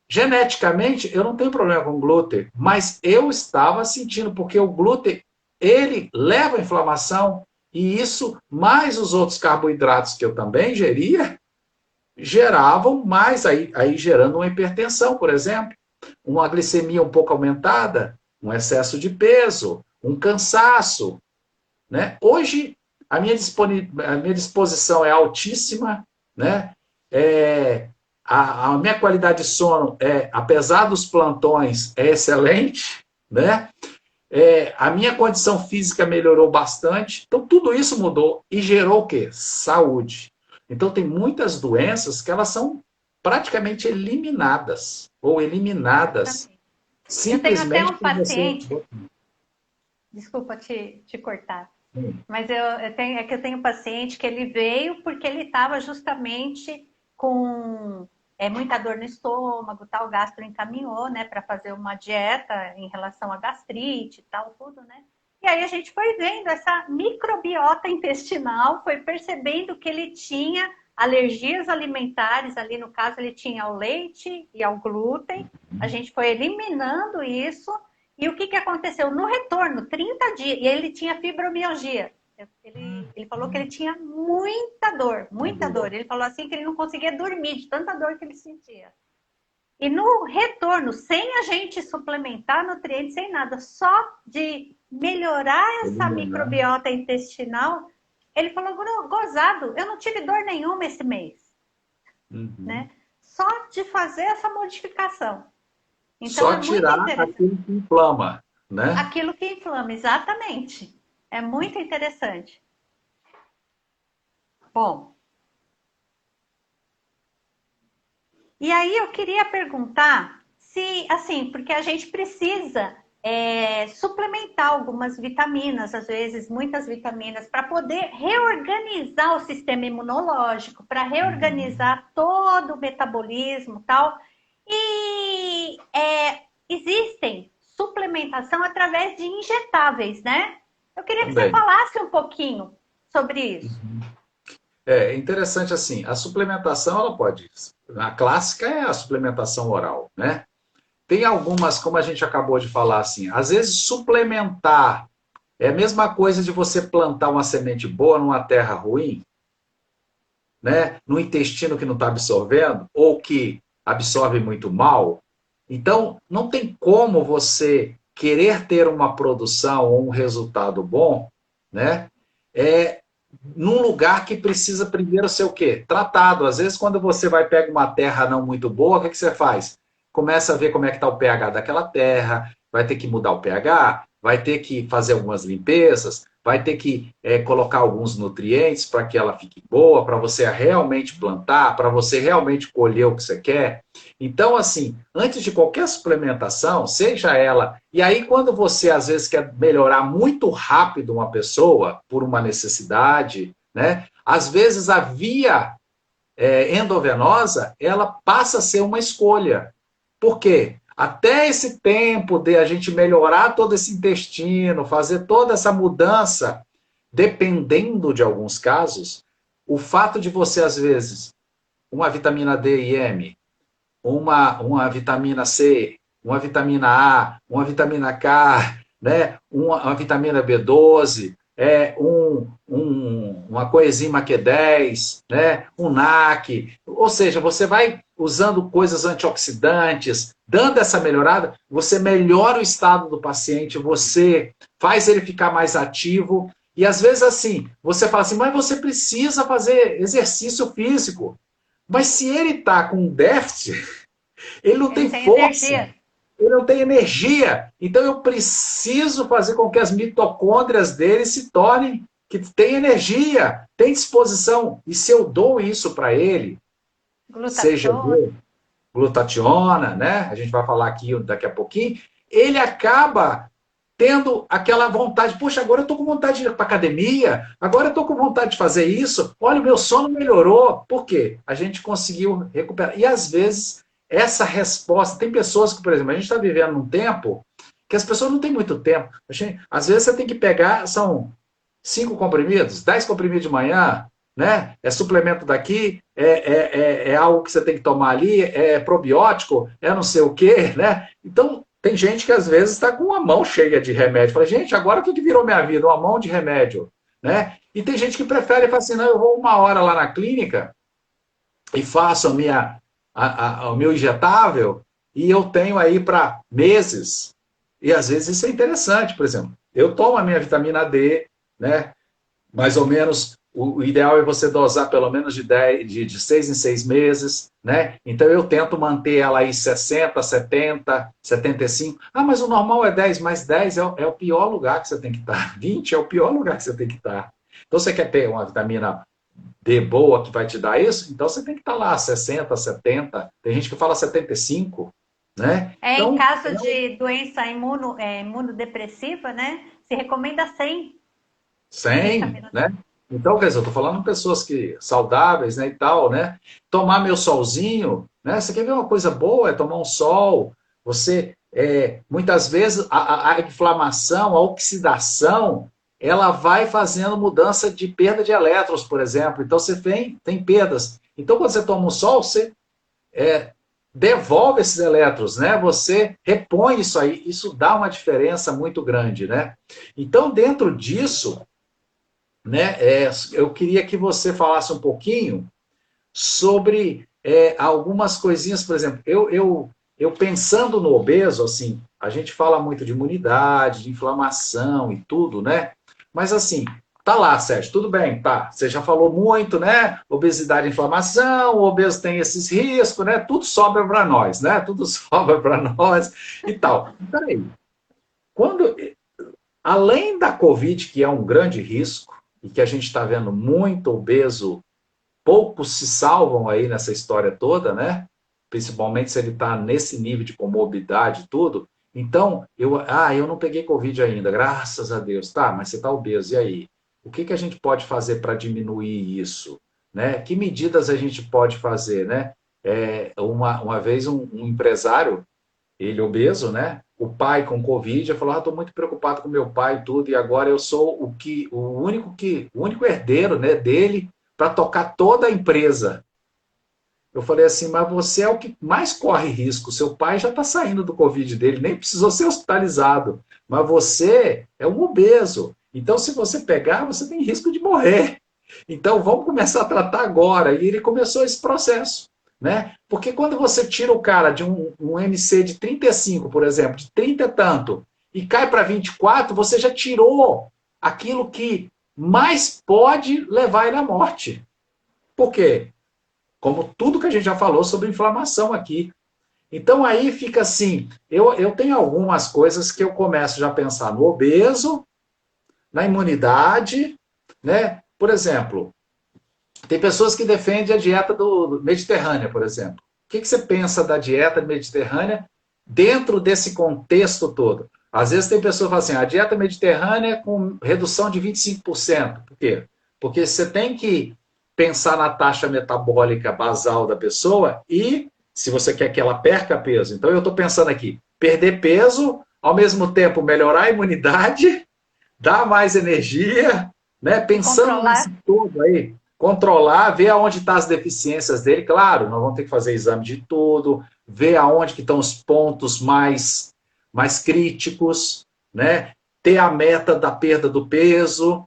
Geneticamente eu não tenho problema com glúten, mas eu estava sentindo, porque o glúten, ele leva à inflamação, e isso, mais os outros carboidratos que eu também geria, geravam mais, aí gerando uma hipertensão, por exemplo, uma glicemia um pouco aumentada, um excesso de peso, um cansaço, né? Hoje, a minha disposição é altíssima, né? A minha qualidade de sono, apesar dos plantões, é excelente, né? A minha condição física melhorou bastante. Então, tudo isso mudou e gerou o quê? Saúde. Então, tem muitas doenças que elas são praticamente eliminadas ou eliminadas simplesmente Eu tenho até um por você. paciente, desculpa te cortar, mas eu tenho um paciente que ele veio porque ele estava justamente com muita dor no estômago, tal, o gastro encaminhou, né, para fazer uma dieta em relação à gastrite e tal, tudo, né? E aí a gente foi vendo essa microbiota intestinal, foi percebendo que ele tinha alergias alimentares, ali no caso ele tinha ao leite e ao glúten, a gente foi eliminando isso, e o que aconteceu? No retorno, 30 dias, e ele tinha fibromialgia. Ele falou que ele tinha muita dor, muita dor. Ele falou assim que ele não conseguia dormir de tanta dor que ele sentia. E no retorno, sem a gente suplementar nutrientes, sem nada, só de melhorar essa microbiota intestinal, ele falou, gozado, eu não tive dor nenhuma esse mês. Né? Só de fazer essa modificação. Então, só tirar aquilo que inflama, né? Aquilo que inflama, exatamente. É muito interessante. Bom. E aí eu queria perguntar se, assim, porque a gente precisa suplementar algumas vitaminas, às vezes muitas vitaminas, para poder reorganizar o sistema imunológico, para reorganizar todo o metabolismo e tal. E existem suplementação através de injetáveis, né? Eu queria que você falasse um pouquinho sobre isso. É interessante assim, a suplementação, ela pode... A clássica é a suplementação oral, né? Tem algumas, como a gente acabou de falar, assim, às vezes suplementar é a mesma coisa de você plantar uma semente boa numa terra ruim, né? No intestino que não está absorvendo, ou que absorve muito mal. Então, não tem como você querer ter uma produção ou um resultado bom, né? Num lugar que precisa primeiro ser o quê? Tratado. Às vezes, quando você vai pegar uma terra não muito boa, o que você faz? Começa a ver como é que está o pH daquela terra, vai ter que mudar o pH, vai ter que fazer algumas limpezas, vai ter que colocar alguns nutrientes para que ela fique boa, para você realmente plantar, para você realmente colher o que você quer. Então, assim, antes de qualquer suplementação, seja ela... E aí, quando você, às vezes, quer melhorar muito rápido uma pessoa, por uma necessidade, né? Às vezes, a via endovenosa, ela passa a ser uma escolha. Por quê? Até esse tempo de a gente melhorar todo esse intestino, fazer toda essa mudança, dependendo de alguns casos, o fato de você, às vezes, uma vitamina D e M, uma vitamina C, uma vitamina A, uma vitamina K, né? uma vitamina B12, uma coenzima Q10, né? um NAC, ou seja, você vai usando coisas antioxidantes, dando essa melhorada, você melhora o estado do paciente, você faz ele ficar mais ativo, e às vezes assim, você fala assim, mas você precisa fazer exercício físico. Mas se ele está com déficit, ele não tem força, energia. Ele não tem energia. Então eu preciso fazer com que as mitocôndrias dele se tornem, que tem energia, tem disposição. E se eu dou isso para ele, seja glutationa, né? A gente vai falar aqui daqui a pouquinho, ele acaba tendo aquela vontade, poxa, agora eu estou com vontade de ir para academia, agora eu estou com vontade de fazer isso, olha, o meu sono melhorou. Por quê? A gente conseguiu recuperar. E às vezes, essa resposta, tem pessoas que, por exemplo, a gente está vivendo num tempo que as pessoas não têm muito tempo. Às vezes você tem que pegar, são 5 comprimidos, 10 comprimidos de manhã, né? É suplemento daqui, é algo que você tem que tomar ali, é probiótico, é não sei o quê, né? Então, tem gente que às vezes está com uma mão cheia de remédio. Fala, gente, agora o que virou minha vida? Uma mão de remédio, né? E tem gente que prefere falar assim, não, eu vou 1 hora lá na clínica e faço o meu injetável e eu tenho aí para meses. E às vezes isso é interessante, por exemplo. Eu tomo a minha vitamina D, né? Mais ou menos, o ideal é você dosar pelo menos de 6 em 6 meses, né? Então eu tento manter ela aí 60, 70, 75. Ah, mas o normal é 10, mas 10 é o pior lugar que você tem que estar. 20 é o pior lugar que você tem que estar. Então você quer ter uma vitamina D boa que vai te dar isso? Então você tem que estar lá 60, 70. Tem gente que fala 75, né? Então, em caso de doença imunodepressiva, né? Se recomenda 100. 100, né? Então, quer dizer, eu estou falando de pessoas saudáveis, né, e tal, né? Tomar meu solzinho, né? Você quer ver uma coisa boa? É tomar um sol. Você, muitas vezes, a inflamação, a oxidação, ela vai fazendo mudança de perda de elétrons, por exemplo. Então, você tem perdas. Então, quando você toma um sol, você devolve esses elétrons, né? Você repõe isso aí. Isso dá uma diferença muito grande, né? Então, dentro disso, né, eu queria que você falasse um pouquinho sobre algumas coisinhas, por exemplo, eu pensando no obeso, assim, a gente fala muito de imunidade, de inflamação e tudo, né? Mas assim, tá lá, Sérgio, tudo bem, tá? Você já falou muito, né? Obesidade e inflamação, o obeso tem esses riscos, né? Tudo sobra para nós, né? Tudo sobra para nós e tal. Peraí, além da Covid, que é um grande risco, e que a gente está vendo muito obeso, poucos se salvam aí nessa história toda, né? Principalmente se ele está nesse nível de comorbidade e tudo. Então, eu não peguei Covid ainda, graças a Deus. Tá, mas você está obeso, e aí? O que a gente pode fazer para diminuir isso? Né? Que medidas a gente pode fazer, né? Uma vez um empresário, ele obeso, né? O pai com Covid, eu falou, estou muito preocupado com meu pai e tudo, e agora eu sou o único herdeiro, né, dele para tocar toda a empresa. Eu falei assim, mas você é o que mais corre risco. Seu pai já está saindo do Covid dele, nem precisou ser hospitalizado. Mas você é um obeso. Então, se você pegar, você tem risco de morrer. Então, vamos começar a tratar agora. E ele começou esse processo. Né? Porque quando você tira o cara de um MC de 35, por exemplo, de 30 e tanto, e cai para 24, você já tirou aquilo que mais pode levar ele à morte. Por quê? Como tudo que a gente já falou sobre inflamação aqui. Então aí fica assim, eu tenho algumas coisas que eu começo já a pensar no obeso, na imunidade, né? Por exemplo, tem pessoas que defendem a dieta do Mediterrânea, por exemplo. O que você pensa da dieta mediterrânea dentro desse contexto todo? Às vezes tem pessoas que falam assim, a dieta mediterrânea com redução de 25%. Por quê? Porque você tem que pensar na taxa metabólica basal da pessoa e se você quer que ela perca peso. Então eu estou pensando aqui, perder peso, ao mesmo tempo melhorar a imunidade, dar mais energia, né? Pensando nisso todo aí, controlar, ver aonde estão as deficiências dele. Claro, nós vamos ter que fazer exame de tudo, ver aonde que estão os pontos mais críticos, né? Ter a meta da perda do peso,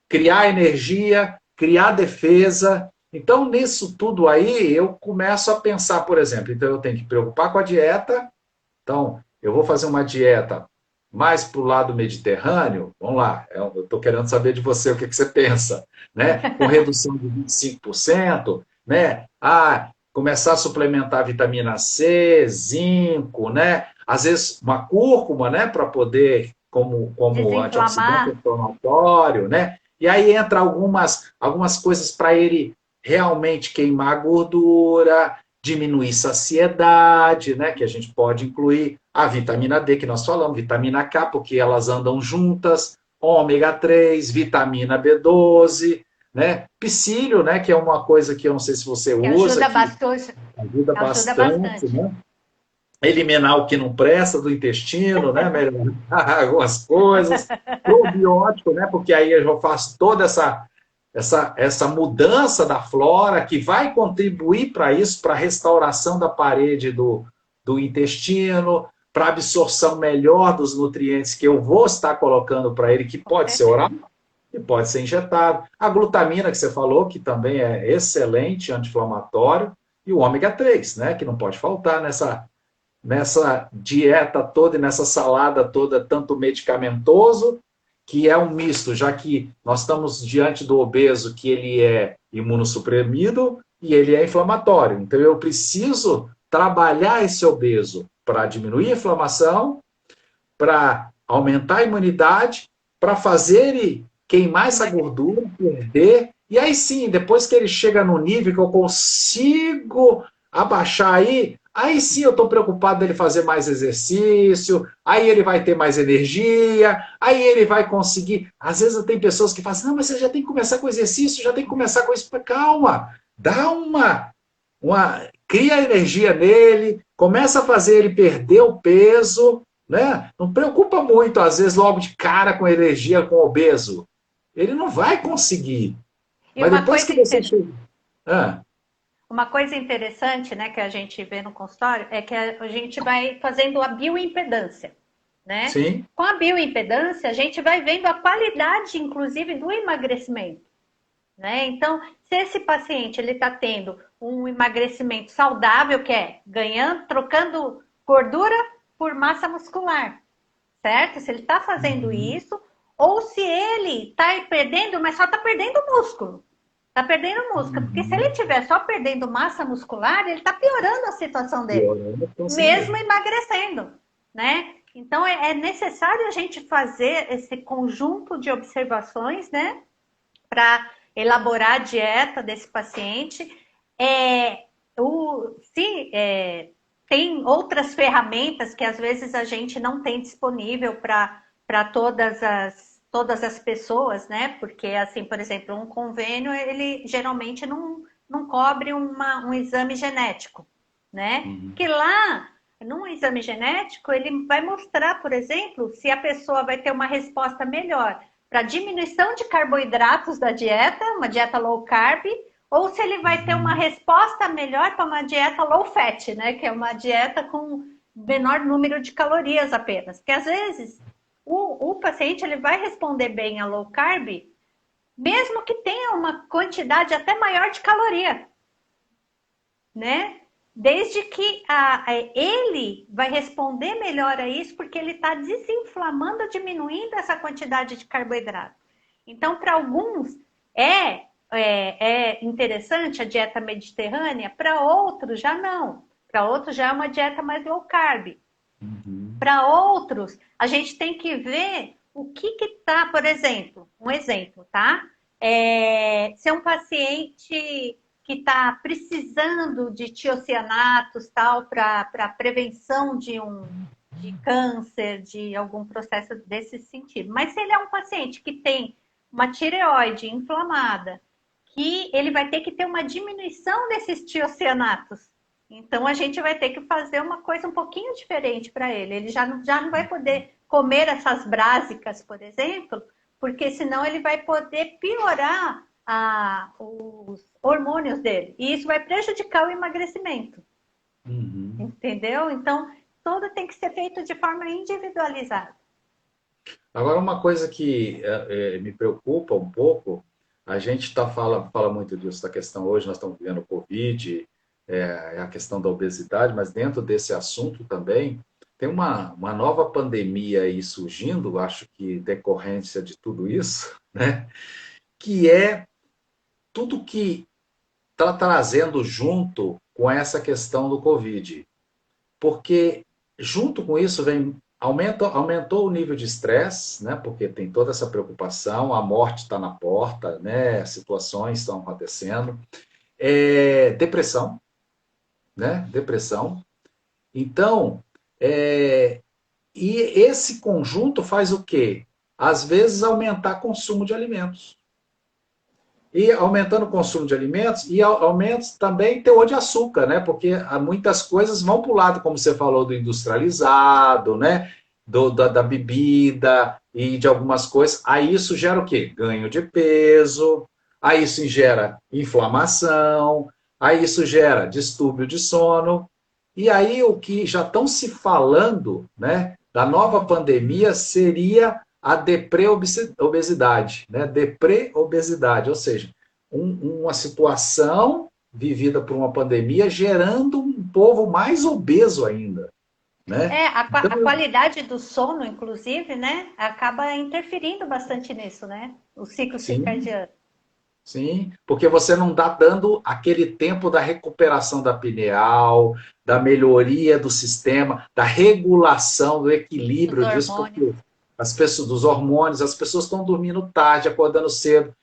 criar energia, criar defesa. Então, nisso tudo aí, eu começo a pensar, por exemplo, então eu tenho que preocupar com a dieta. Então, eu vou fazer uma dieta mais para o lado mediterrâneo. Vamos lá, eu estou querendo saber de você o que você pensa, né? Com redução de 25%, né? Começar a suplementar vitamina C, zinco, né? Às vezes uma cúrcuma, né? Para poder, como antioxidante inflamatório, né? E aí entra algumas coisas para ele realmente queimar gordura, diminuir saciedade, né? Que a gente pode incluir a vitamina D, que nós falamos, vitamina K, porque elas andam juntas, ômega 3, vitamina B12, né? Psyllium, né? Que é uma coisa que eu não sei se você usa. Ajuda bastante, né? Eliminar o que não presta do intestino, né? Melhorar algumas coisas. Probiótico, né? Porque aí eu já faço toda essa mudança da flora que vai contribuir para isso, para a restauração da parede do intestino, para a absorção melhor dos nutrientes que eu vou estar colocando para ele, que pode ser oral e pode ser injetado. A glutamina, que você falou, que também é excelente anti-inflamatório, e o ômega 3, né, que não pode faltar nessa dieta toda e nessa salada toda, tanto medicamentoso, que é um misto, já que nós estamos diante do obeso que ele é imunossuprimido e ele é inflamatório. Então eu preciso trabalhar esse obeso para diminuir a inflamação, para aumentar a imunidade, para fazer ele queimar essa gordura, perder, e aí sim, depois que ele chega no nível que eu consigo abaixar aí sim eu estou preocupado dele fazer mais exercício, aí ele vai ter mais energia, aí ele vai conseguir. Às vezes tem pessoas que falam assim, não, mas você já tem que começar com exercício, já tem que começar com isso. Calma, dá cria energia nele, começa a fazer ele perder o peso, né? Não preocupa muito, às vezes, logo de cara com energia com o obeso. Ele não vai conseguir. Mas depois que você chega. Uma coisa interessante, né, que a gente vê no consultório é que a gente vai fazendo a bioimpedância, né? Sim. Com a bioimpedância, a gente vai vendo a qualidade, inclusive, do emagrecimento, né? Então, se esse paciente ele está tendo um emagrecimento saudável, que é trocando gordura por massa muscular, certo? Se ele está fazendo isso, ou se ele está perdendo, mas só está perdendo músculo. Tá perdendo músculo, porque se ele estiver só perdendo massa muscular, ele tá piorando a situação dele, mesmo emagrecendo, né? Então é necessário a gente fazer esse conjunto de observações, né, para elaborar a dieta desse paciente. Tem outras ferramentas que às vezes a gente não tem disponível para todas as pessoas, né? Porque, assim, por exemplo, um convênio, ele geralmente não cobre um exame genético, né? Que lá, num exame genético, ele vai mostrar, por exemplo, se a pessoa vai ter uma resposta melhor para diminuição de carboidratos da dieta, uma dieta low carb, ou se ele vai ter uma resposta melhor para uma dieta low fat, né? Que é uma dieta com menor número de calorias apenas. Porque, às vezes, o paciente ele vai responder bem a low carb, mesmo que tenha uma quantidade até maior de caloria, né? Desde que ele vai responder melhor a isso, porque ele está desinflamando, diminuindo essa quantidade de carboidrato. Então, para alguns é interessante a dieta mediterrânea, para outros já não. Para outros já é uma dieta mais low carb. Para outros, a gente tem que ver o que está, por exemplo, um exemplo, tá? Se é um paciente que está precisando de tiocianatos, tal, para prevenção de câncer, de algum processo desse sentido. Mas se ele é um paciente que tem uma tireoide inflamada, que ele vai ter que ter uma diminuição desses tiocianatos. Então, a gente vai ter que fazer uma coisa um pouquinho diferente para ele. Ele já não vai poder comer essas brásicas, por exemplo, porque senão ele vai poder piorar os hormônios dele. E isso vai prejudicar o emagrecimento. Uhum. Entendeu? Então, tudo tem que ser feito de forma individualizada. Agora, uma coisa que me preocupa um pouco, a gente fala muito disso, da questão hoje, nós estamos vivendo o Covid, a questão da obesidade, mas dentro desse assunto também, tem uma nova pandemia aí surgindo, acho que decorrência de tudo isso, né? Que é tudo que está trazendo junto com essa questão do Covid. Porque junto com isso aumentou o nível de estresse, né? Porque tem toda essa preocupação, a morte está na porta, né? Situações estão acontecendo. Depressão, né? Depressão. Então, e esse conjunto faz o quê? Às vezes aumentar o consumo de alimentos. E aumentando o consumo de alimentos e aumenta também o teor de açúcar, né? Porque muitas coisas vão para o lado, como você falou, do industrializado, né? Da bebida e de algumas coisas. Aí isso gera o quê? Ganho de peso, aí isso gera inflamação, aí isso gera distúrbio de sono. E aí o que já estão se falando, né, da nova pandemia seria a deprê-obesidade, né? Deprê-obesidade, ou seja, uma situação vivida por uma pandemia gerando um povo mais obeso ainda, né? A qualidade do sono, inclusive, né, acaba interferindo bastante nisso, né? O ciclo Sim, circadiano. sim, porque você não está dando aquele tempo da recuperação da pineal, da melhoria do sistema, da regulação, do Os equilíbrio disso, hormônios. porque as pessoas, dos hormônios, as pessoas estão dormindo tarde, acordando cedo,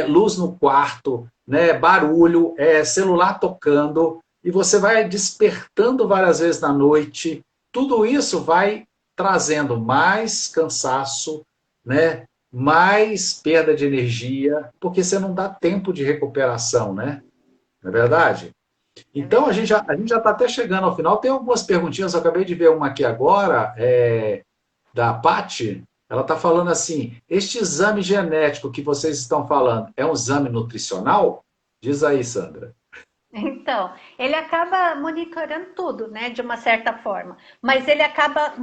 luz no quarto, né, barulho, celular tocando, e você vai despertando várias vezes na noite. Tudo isso vai trazendo mais cansaço, né? Mais perda de energia, porque você não dá tempo de recuperação, né? Não é verdade? É Então, verdade. a gente já está até chegando ao final. Tem algumas perguntinhas, eu acabei de ver uma aqui agora, da Pati. Ela está falando assim: este exame genético que vocês estão falando é um exame nutricional? Diz aí, Sandra. Então, ele acaba monitorando tudo, né, de uma certa forma. Mas ele acaba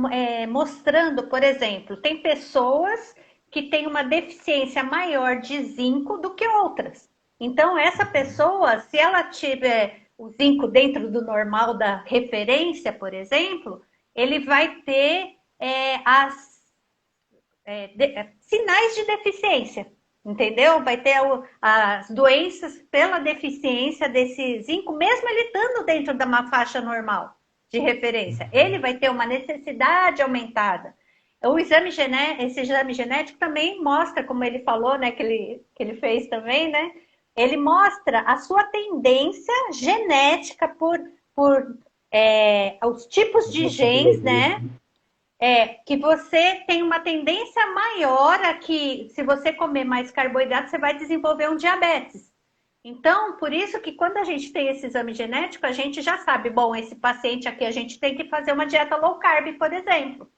mostrando, por exemplo, tem pessoas que têm uma deficiência maior de zinco do que outras. Então, essa pessoa, se ela tiver o zinco dentro do normal da referência, por exemplo, ele vai ter sinais de deficiência, entendeu? Vai ter as doenças pela deficiência desse zinco, mesmo ele estando dentro de uma faixa normal de referência. Ele vai ter uma necessidade aumentada. Esse exame genético também mostra, como ele falou, né, que ele fez também, né? Ele mostra a sua tendência genética por os tipos de genes, né? Que você tem uma tendência maior a que, se você comer mais carboidrato, você vai desenvolver um diabetes. Então, por isso que quando a gente tem esse exame genético, a gente já sabe, bom, esse paciente aqui a gente tem que fazer uma dieta low carb, por exemplo.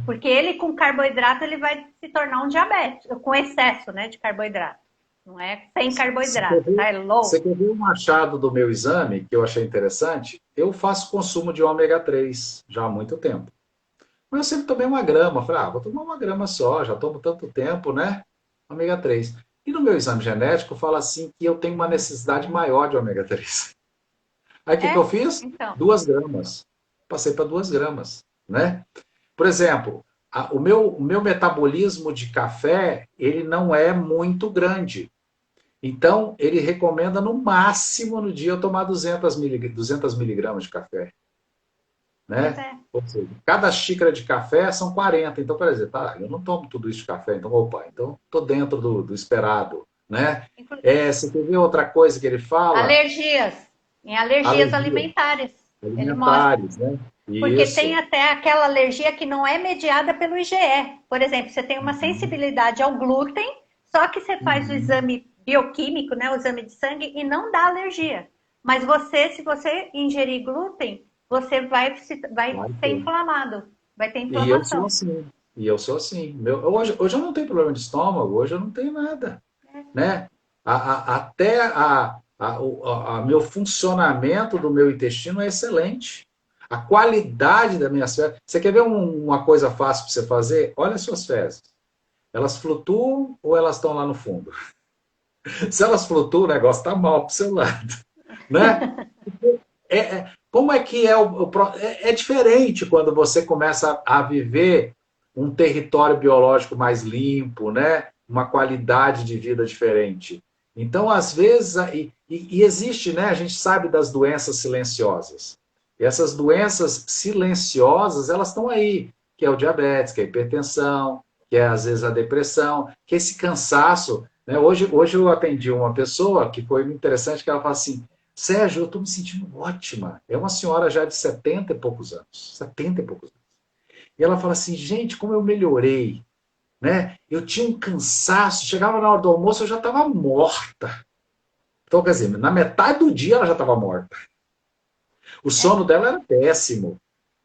Porque ele com carboidrato, ele vai se tornar um diabetes, com excesso, né, de carboidrato. Não é sem carboidrato, tá? É Você low. quer ver um achado do meu exame, que eu achei interessante? Eu faço consumo de ômega 3 já há muito tempo. Mas eu sempre tomei uma grama. Falei, vou tomar uma grama só, já tomo tanto tempo, né? Ômega 3. E no meu exame genético fala assim que eu tenho uma necessidade maior de ômega 3. Aí o que, que eu fiz? Então. 2 gramas. Passei para 2 gramas, né? Por exemplo, o meu metabolismo de café, ele não é muito grande. Então, ele recomenda no máximo no dia eu tomar 200 miligramas de café. Pois né? é. Ou seja, cada xícara de café são 40. Então, por exemplo, eu não tomo tudo isso de café, então, opa, então estou dentro do esperado, né? Inclu- Você quer ver outra coisa que ele fala? Alergias, em alergias Alergia, alimentares. Ele mostra. alimentares, né? Porque tem Isso. até aquela alergia que não é mediada pelo IgE. Por exemplo, você tem uma Uhum. sensibilidade ao glúten, só que você faz o Uhum. exame bioquímico, né, o exame de sangue, e não dá alergia. Mas você, se você ingerir glúten, você vai Vai ser ter. inflamado, vai ter E eu sou inflamação. assim. E eu sou assim. Hoje eu não tenho problema de estômago, hoje eu não tenho nada, né? Até meu funcionamento do meu intestino é excelente. A qualidade das minhas fezes. Você quer ver uma coisa fácil para você fazer? Olha as suas fezes. Elas flutuam ou elas estão lá no fundo? Se elas flutuam, o negócio está mal para o seu lado, né? Como é que é diferente quando você começa a viver um território biológico mais limpo, né? Uma qualidade de vida diferente. Então, às vezes, e existe, né? A gente sabe das doenças silenciosas. E essas doenças silenciosas, elas estão aí, que é o diabetes, que é a hipertensão, que é às vezes a depressão, que é esse cansaço. Né? Hoje eu atendi uma pessoa que foi interessante, que ela fala assim: Sérgio, eu estou me sentindo ótima. É uma senhora já de 70 e poucos anos. 70 e poucos anos. E ela fala assim, gente, como eu melhorei. Né? Eu tinha um cansaço, chegava na hora do almoço, eu já estava morta. Então, quer dizer, na metade do dia ela já estava morta. O É, sono dela era péssimo.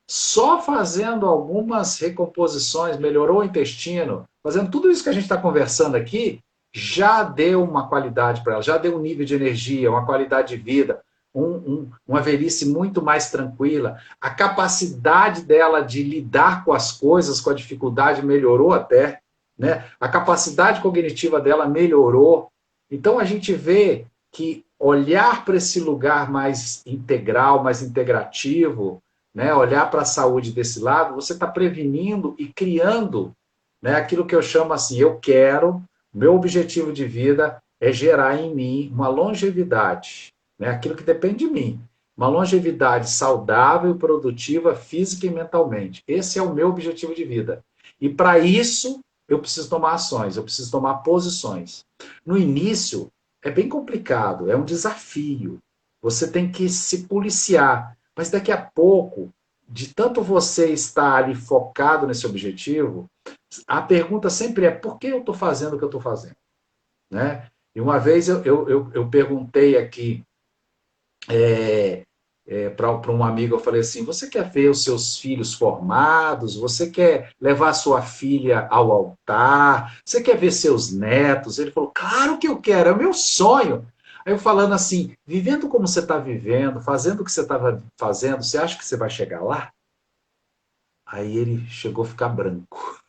Só fazendo algumas recomposições, melhorou o intestino, fazendo tudo isso que a gente está conversando aqui, já deu uma qualidade para ela, já deu um nível de energia, uma qualidade de vida, uma velhice muito mais tranquila. A capacidade dela de lidar com as coisas, com a dificuldade, melhorou até. Né? A capacidade cognitiva dela melhorou. Então a gente vê que olhar para esse lugar mais integral, mais integrativo, né, olhar para a saúde desse lado, você está prevenindo e criando, né, aquilo que eu chamo assim, meu objetivo de vida é gerar em mim uma longevidade, né, aquilo que depende de mim, uma longevidade saudável e produtiva física e mentalmente. Esse é o meu objetivo de vida. E para isso, eu preciso tomar ações, eu preciso tomar posições. No início, é bem complicado, é um desafio. Você tem que se policiar. Mas daqui a pouco, de tanto você estar ali focado nesse objetivo, a pergunta sempre é: por que eu estou fazendo o que eu estou fazendo? Né? E uma vez eu perguntei aqui para um amigo, eu falei assim: você quer ver os seus filhos formados? Você quer levar sua filha ao altar? Você quer ver seus netos? Ele falou: claro que eu quero, é o meu sonho. Aí eu falando assim: vivendo como você está vivendo, fazendo o que você estava fazendo, você acha que você vai chegar lá? Aí ele chegou a ficar branco.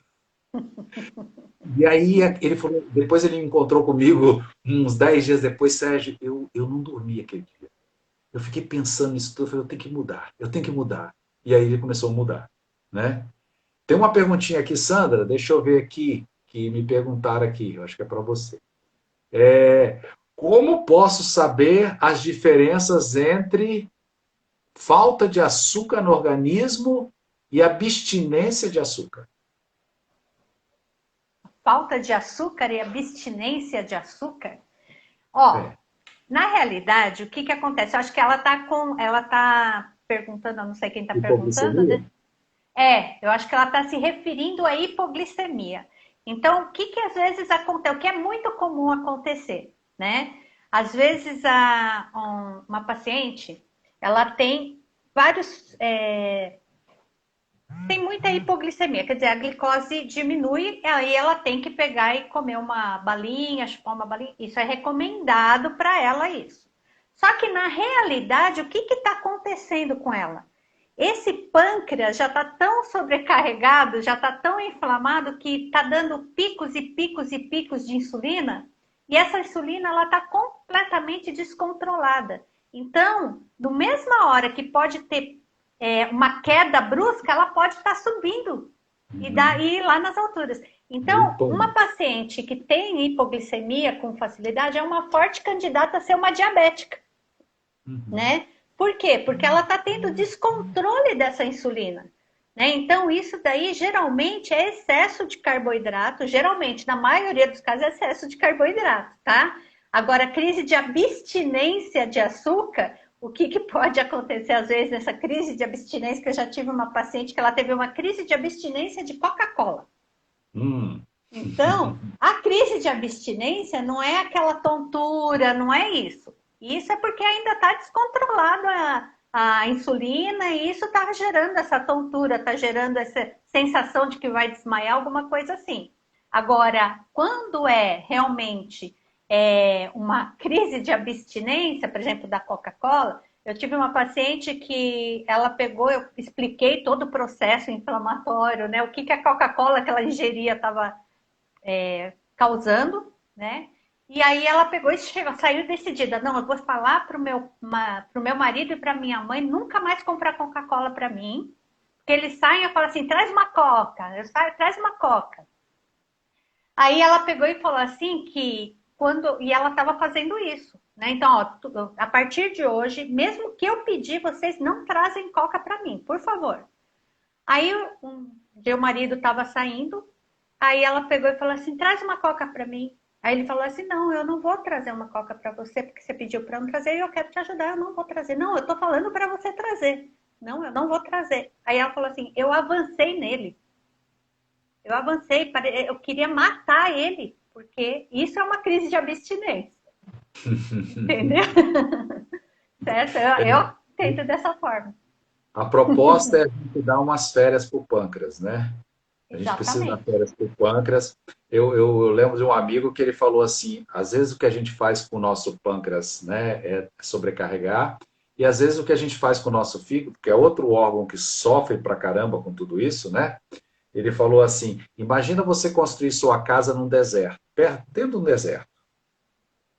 E aí ele falou, depois ele encontrou comigo uns 10 dias depois: Sérgio, eu não dormi aquele dia. Eu fiquei pensando nisso tudo, eu falei, eu tenho que mudar, eu tenho que mudar. E aí ele começou a mudar, né? Tem uma perguntinha aqui, Sandra, deixa eu ver aqui, que me perguntaram aqui, eu acho que é para você. Como posso saber as diferenças entre falta de açúcar no organismo e abstinência de açúcar? falta de açúcar e abstinência de açúcar. Ó, É, na realidade, o que que acontece? Eu acho que ela tá perguntando, eu não sei quem tá perguntando, hipoglicemia? né? Eu acho que ela está se referindo à hipoglicemia. Então, o que que às vezes acontece, o que é muito comum acontecer, né? Às vezes uma paciente, ela tem vários, tem muita hipoglicemia, quer dizer, a glicose diminui, aí ela tem que pegar e comer uma balinha, chupar uma balinha, isso é recomendado para ela isso. Só que na realidade, o que está acontecendo com ela? Esse pâncreas já está tão sobrecarregado, já está tão inflamado que está dando picos e picos e picos de insulina, e essa insulina ela está completamente descontrolada. Então, no mesma hora que pode ter uma queda brusca, ela pode estar subindo e Uhum. daí lá nas alturas. Então, Hipo. uma paciente que tem hipoglicemia com facilidade é uma forte candidata a ser uma diabética, Uhum. né? Por quê? Porque ela está tendo descontrole dessa insulina. Né? Então, isso daí geralmente é excesso de carboidrato, geralmente, na maioria dos casos, é excesso de carboidrato, tá? Agora, crise de abstinência de açúcar, o que, que pode acontecer às vezes nessa crise de abstinência, que eu já tive uma paciente que ela teve uma crise de abstinência de Coca-Cola. Então, a crise de abstinência não é aquela tontura, não é isso. Isso é porque ainda está descontrolado a insulina e isso está gerando essa tontura, está gerando essa sensação de que vai desmaiar, alguma coisa assim. Agora, quando é realmente uma crise de abstinência, por exemplo, da Coca-Cola, eu tive uma paciente que ela pegou, eu expliquei todo o processo inflamatório, né? O que a Coca-Cola que ela ingeria estava causando, né? E aí ela pegou e saiu decidida. Não, eu vou falar pro meu marido e para minha mãe nunca mais comprar Coca-Cola para mim. Porque eles saem e falam assim, traz uma Coca. Eu saio, traz uma Coca. Aí ela pegou e falou assim que quando... E ela estava fazendo isso. Né? Então, ó, a partir de hoje, mesmo que eu pedir, vocês não trazem Coca para mim, por favor. Aí o marido estava saindo. Aí ela pegou e falou assim, traz uma Coca para mim. Aí ele falou assim, não, eu não vou trazer uma Coca para você, porque você pediu para eu não trazer e eu quero te ajudar, eu não vou trazer. Não, eu tô falando para você trazer. Não, eu não vou trazer. Aí ela falou assim, eu avancei nele. Eu avancei, eu queria matar ele, porque isso é uma crise de abstinência. Entendeu? Certo? Eu tento dessa forma. A proposta é a gente dar umas férias para o pâncreas, né? A gente precisa dar Exatamente. férias para o pâncreas. Eu lembro de um amigo que ele falou assim, às vezes o que a gente faz com o nosso pâncreas, né, é sobrecarregar, e às vezes o que a gente faz com o nosso fígado, que é outro órgão que sofre pra caramba com tudo isso, né? Ele falou assim, imagina você construir sua casa num deserto, dentro de um deserto,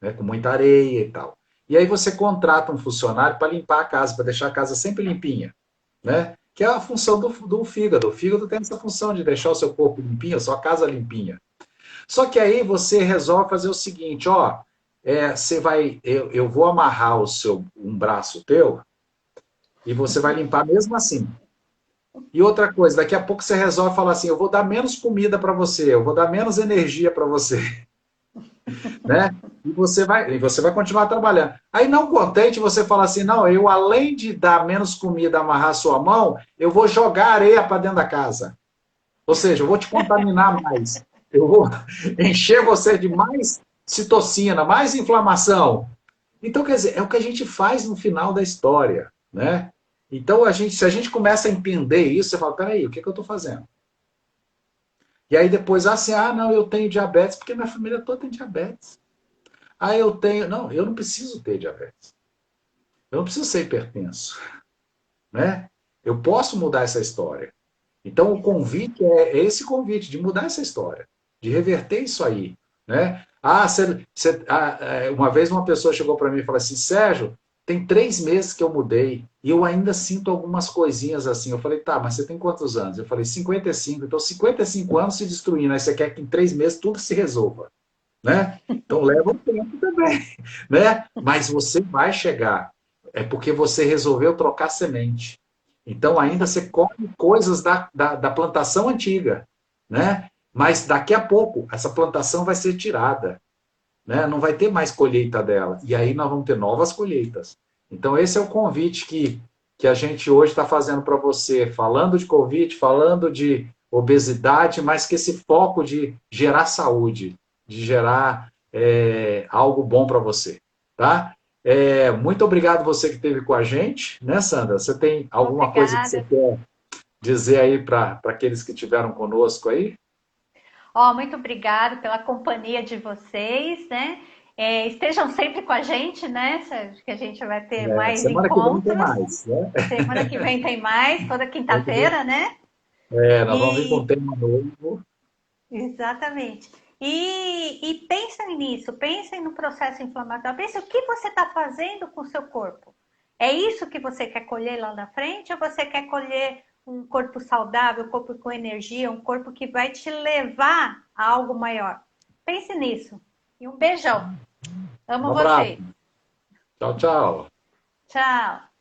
né, com muita areia e tal. E aí você contrata um funcionário para limpar a casa, para deixar a casa sempre limpinha, né? Que é a função do fígado. O fígado tem essa função de deixar o seu corpo limpinho, a sua casa limpinha. Só que aí você resolve fazer o seguinte, ó, você vai, eu vou amarrar um braço teu e você vai limpar mesmo assim. E outra coisa, daqui a pouco você resolve falar assim, eu vou dar menos comida para você, eu vou dar menos energia para você, né? E você vai continuar trabalhando. Aí, não contente, você fala assim, não, eu além de dar menos comida, amarrar sua mão, eu vou jogar areia para dentro da casa. Ou seja, eu vou te contaminar mais. Eu vou encher você de mais citocina, mais inflamação. Então, quer dizer, é o que a gente faz no final da história, né? Então, se a gente começa a entender isso, você fala, peraí, o que eu estou fazendo? E aí depois, assim, não, eu tenho diabetes, porque minha família toda tem diabetes. Eu tenho... Não, eu não preciso ter diabetes. Eu não preciso ser hipertenso, né? Eu posso mudar essa história. Então, o convite é esse convite de mudar essa história, de reverter isso aí, né? Uma vez uma pessoa chegou para mim e falou assim, Sérgio, tem 3 meses que eu mudei e eu ainda sinto algumas coisinhas assim. Eu falei, tá, mas você tem quantos anos? Eu falei, 55. Então, 55 anos se destruindo. Aí você quer que em 3 meses tudo se resolva, né? Então, leva um tempo também, né? Mas você vai chegar. É porque você resolveu trocar semente. Então, ainda você colhe coisas da plantação antiga, né? Mas daqui a pouco, essa plantação vai ser tirada, né? Não vai ter mais colheita dela. E aí nós vamos ter novas colheitas. Então, esse é o convite que a gente hoje está fazendo para você, falando de Covid, falando de obesidade, mas que esse foco de gerar saúde, de gerar algo bom para você, tá? Muito obrigado você que esteve com a gente, né, Sandra? Você tem alguma coisa que você Obrigada. quer dizer aí para aqueles que estiveram conosco aí? Muito obrigada pela companhia de vocês, né? Estejam sempre com a gente, né? Que a gente vai ter mais Semana que vem tem encontros. mais, né? Semana que vem tem mais, toda quinta-feira, né? Nós vamos vir com um E tema novo. exatamente. E pensem nisso, pensem no processo inflamatório, pensem o que você está fazendo com o seu corpo. É isso que você quer colher lá na frente ou você quer colher um corpo saudável, um corpo com energia, um corpo que vai te levar a algo maior? Pense nisso. E um beijão. Um Amo abraço. vocês. Tchau, tchau. Tchau.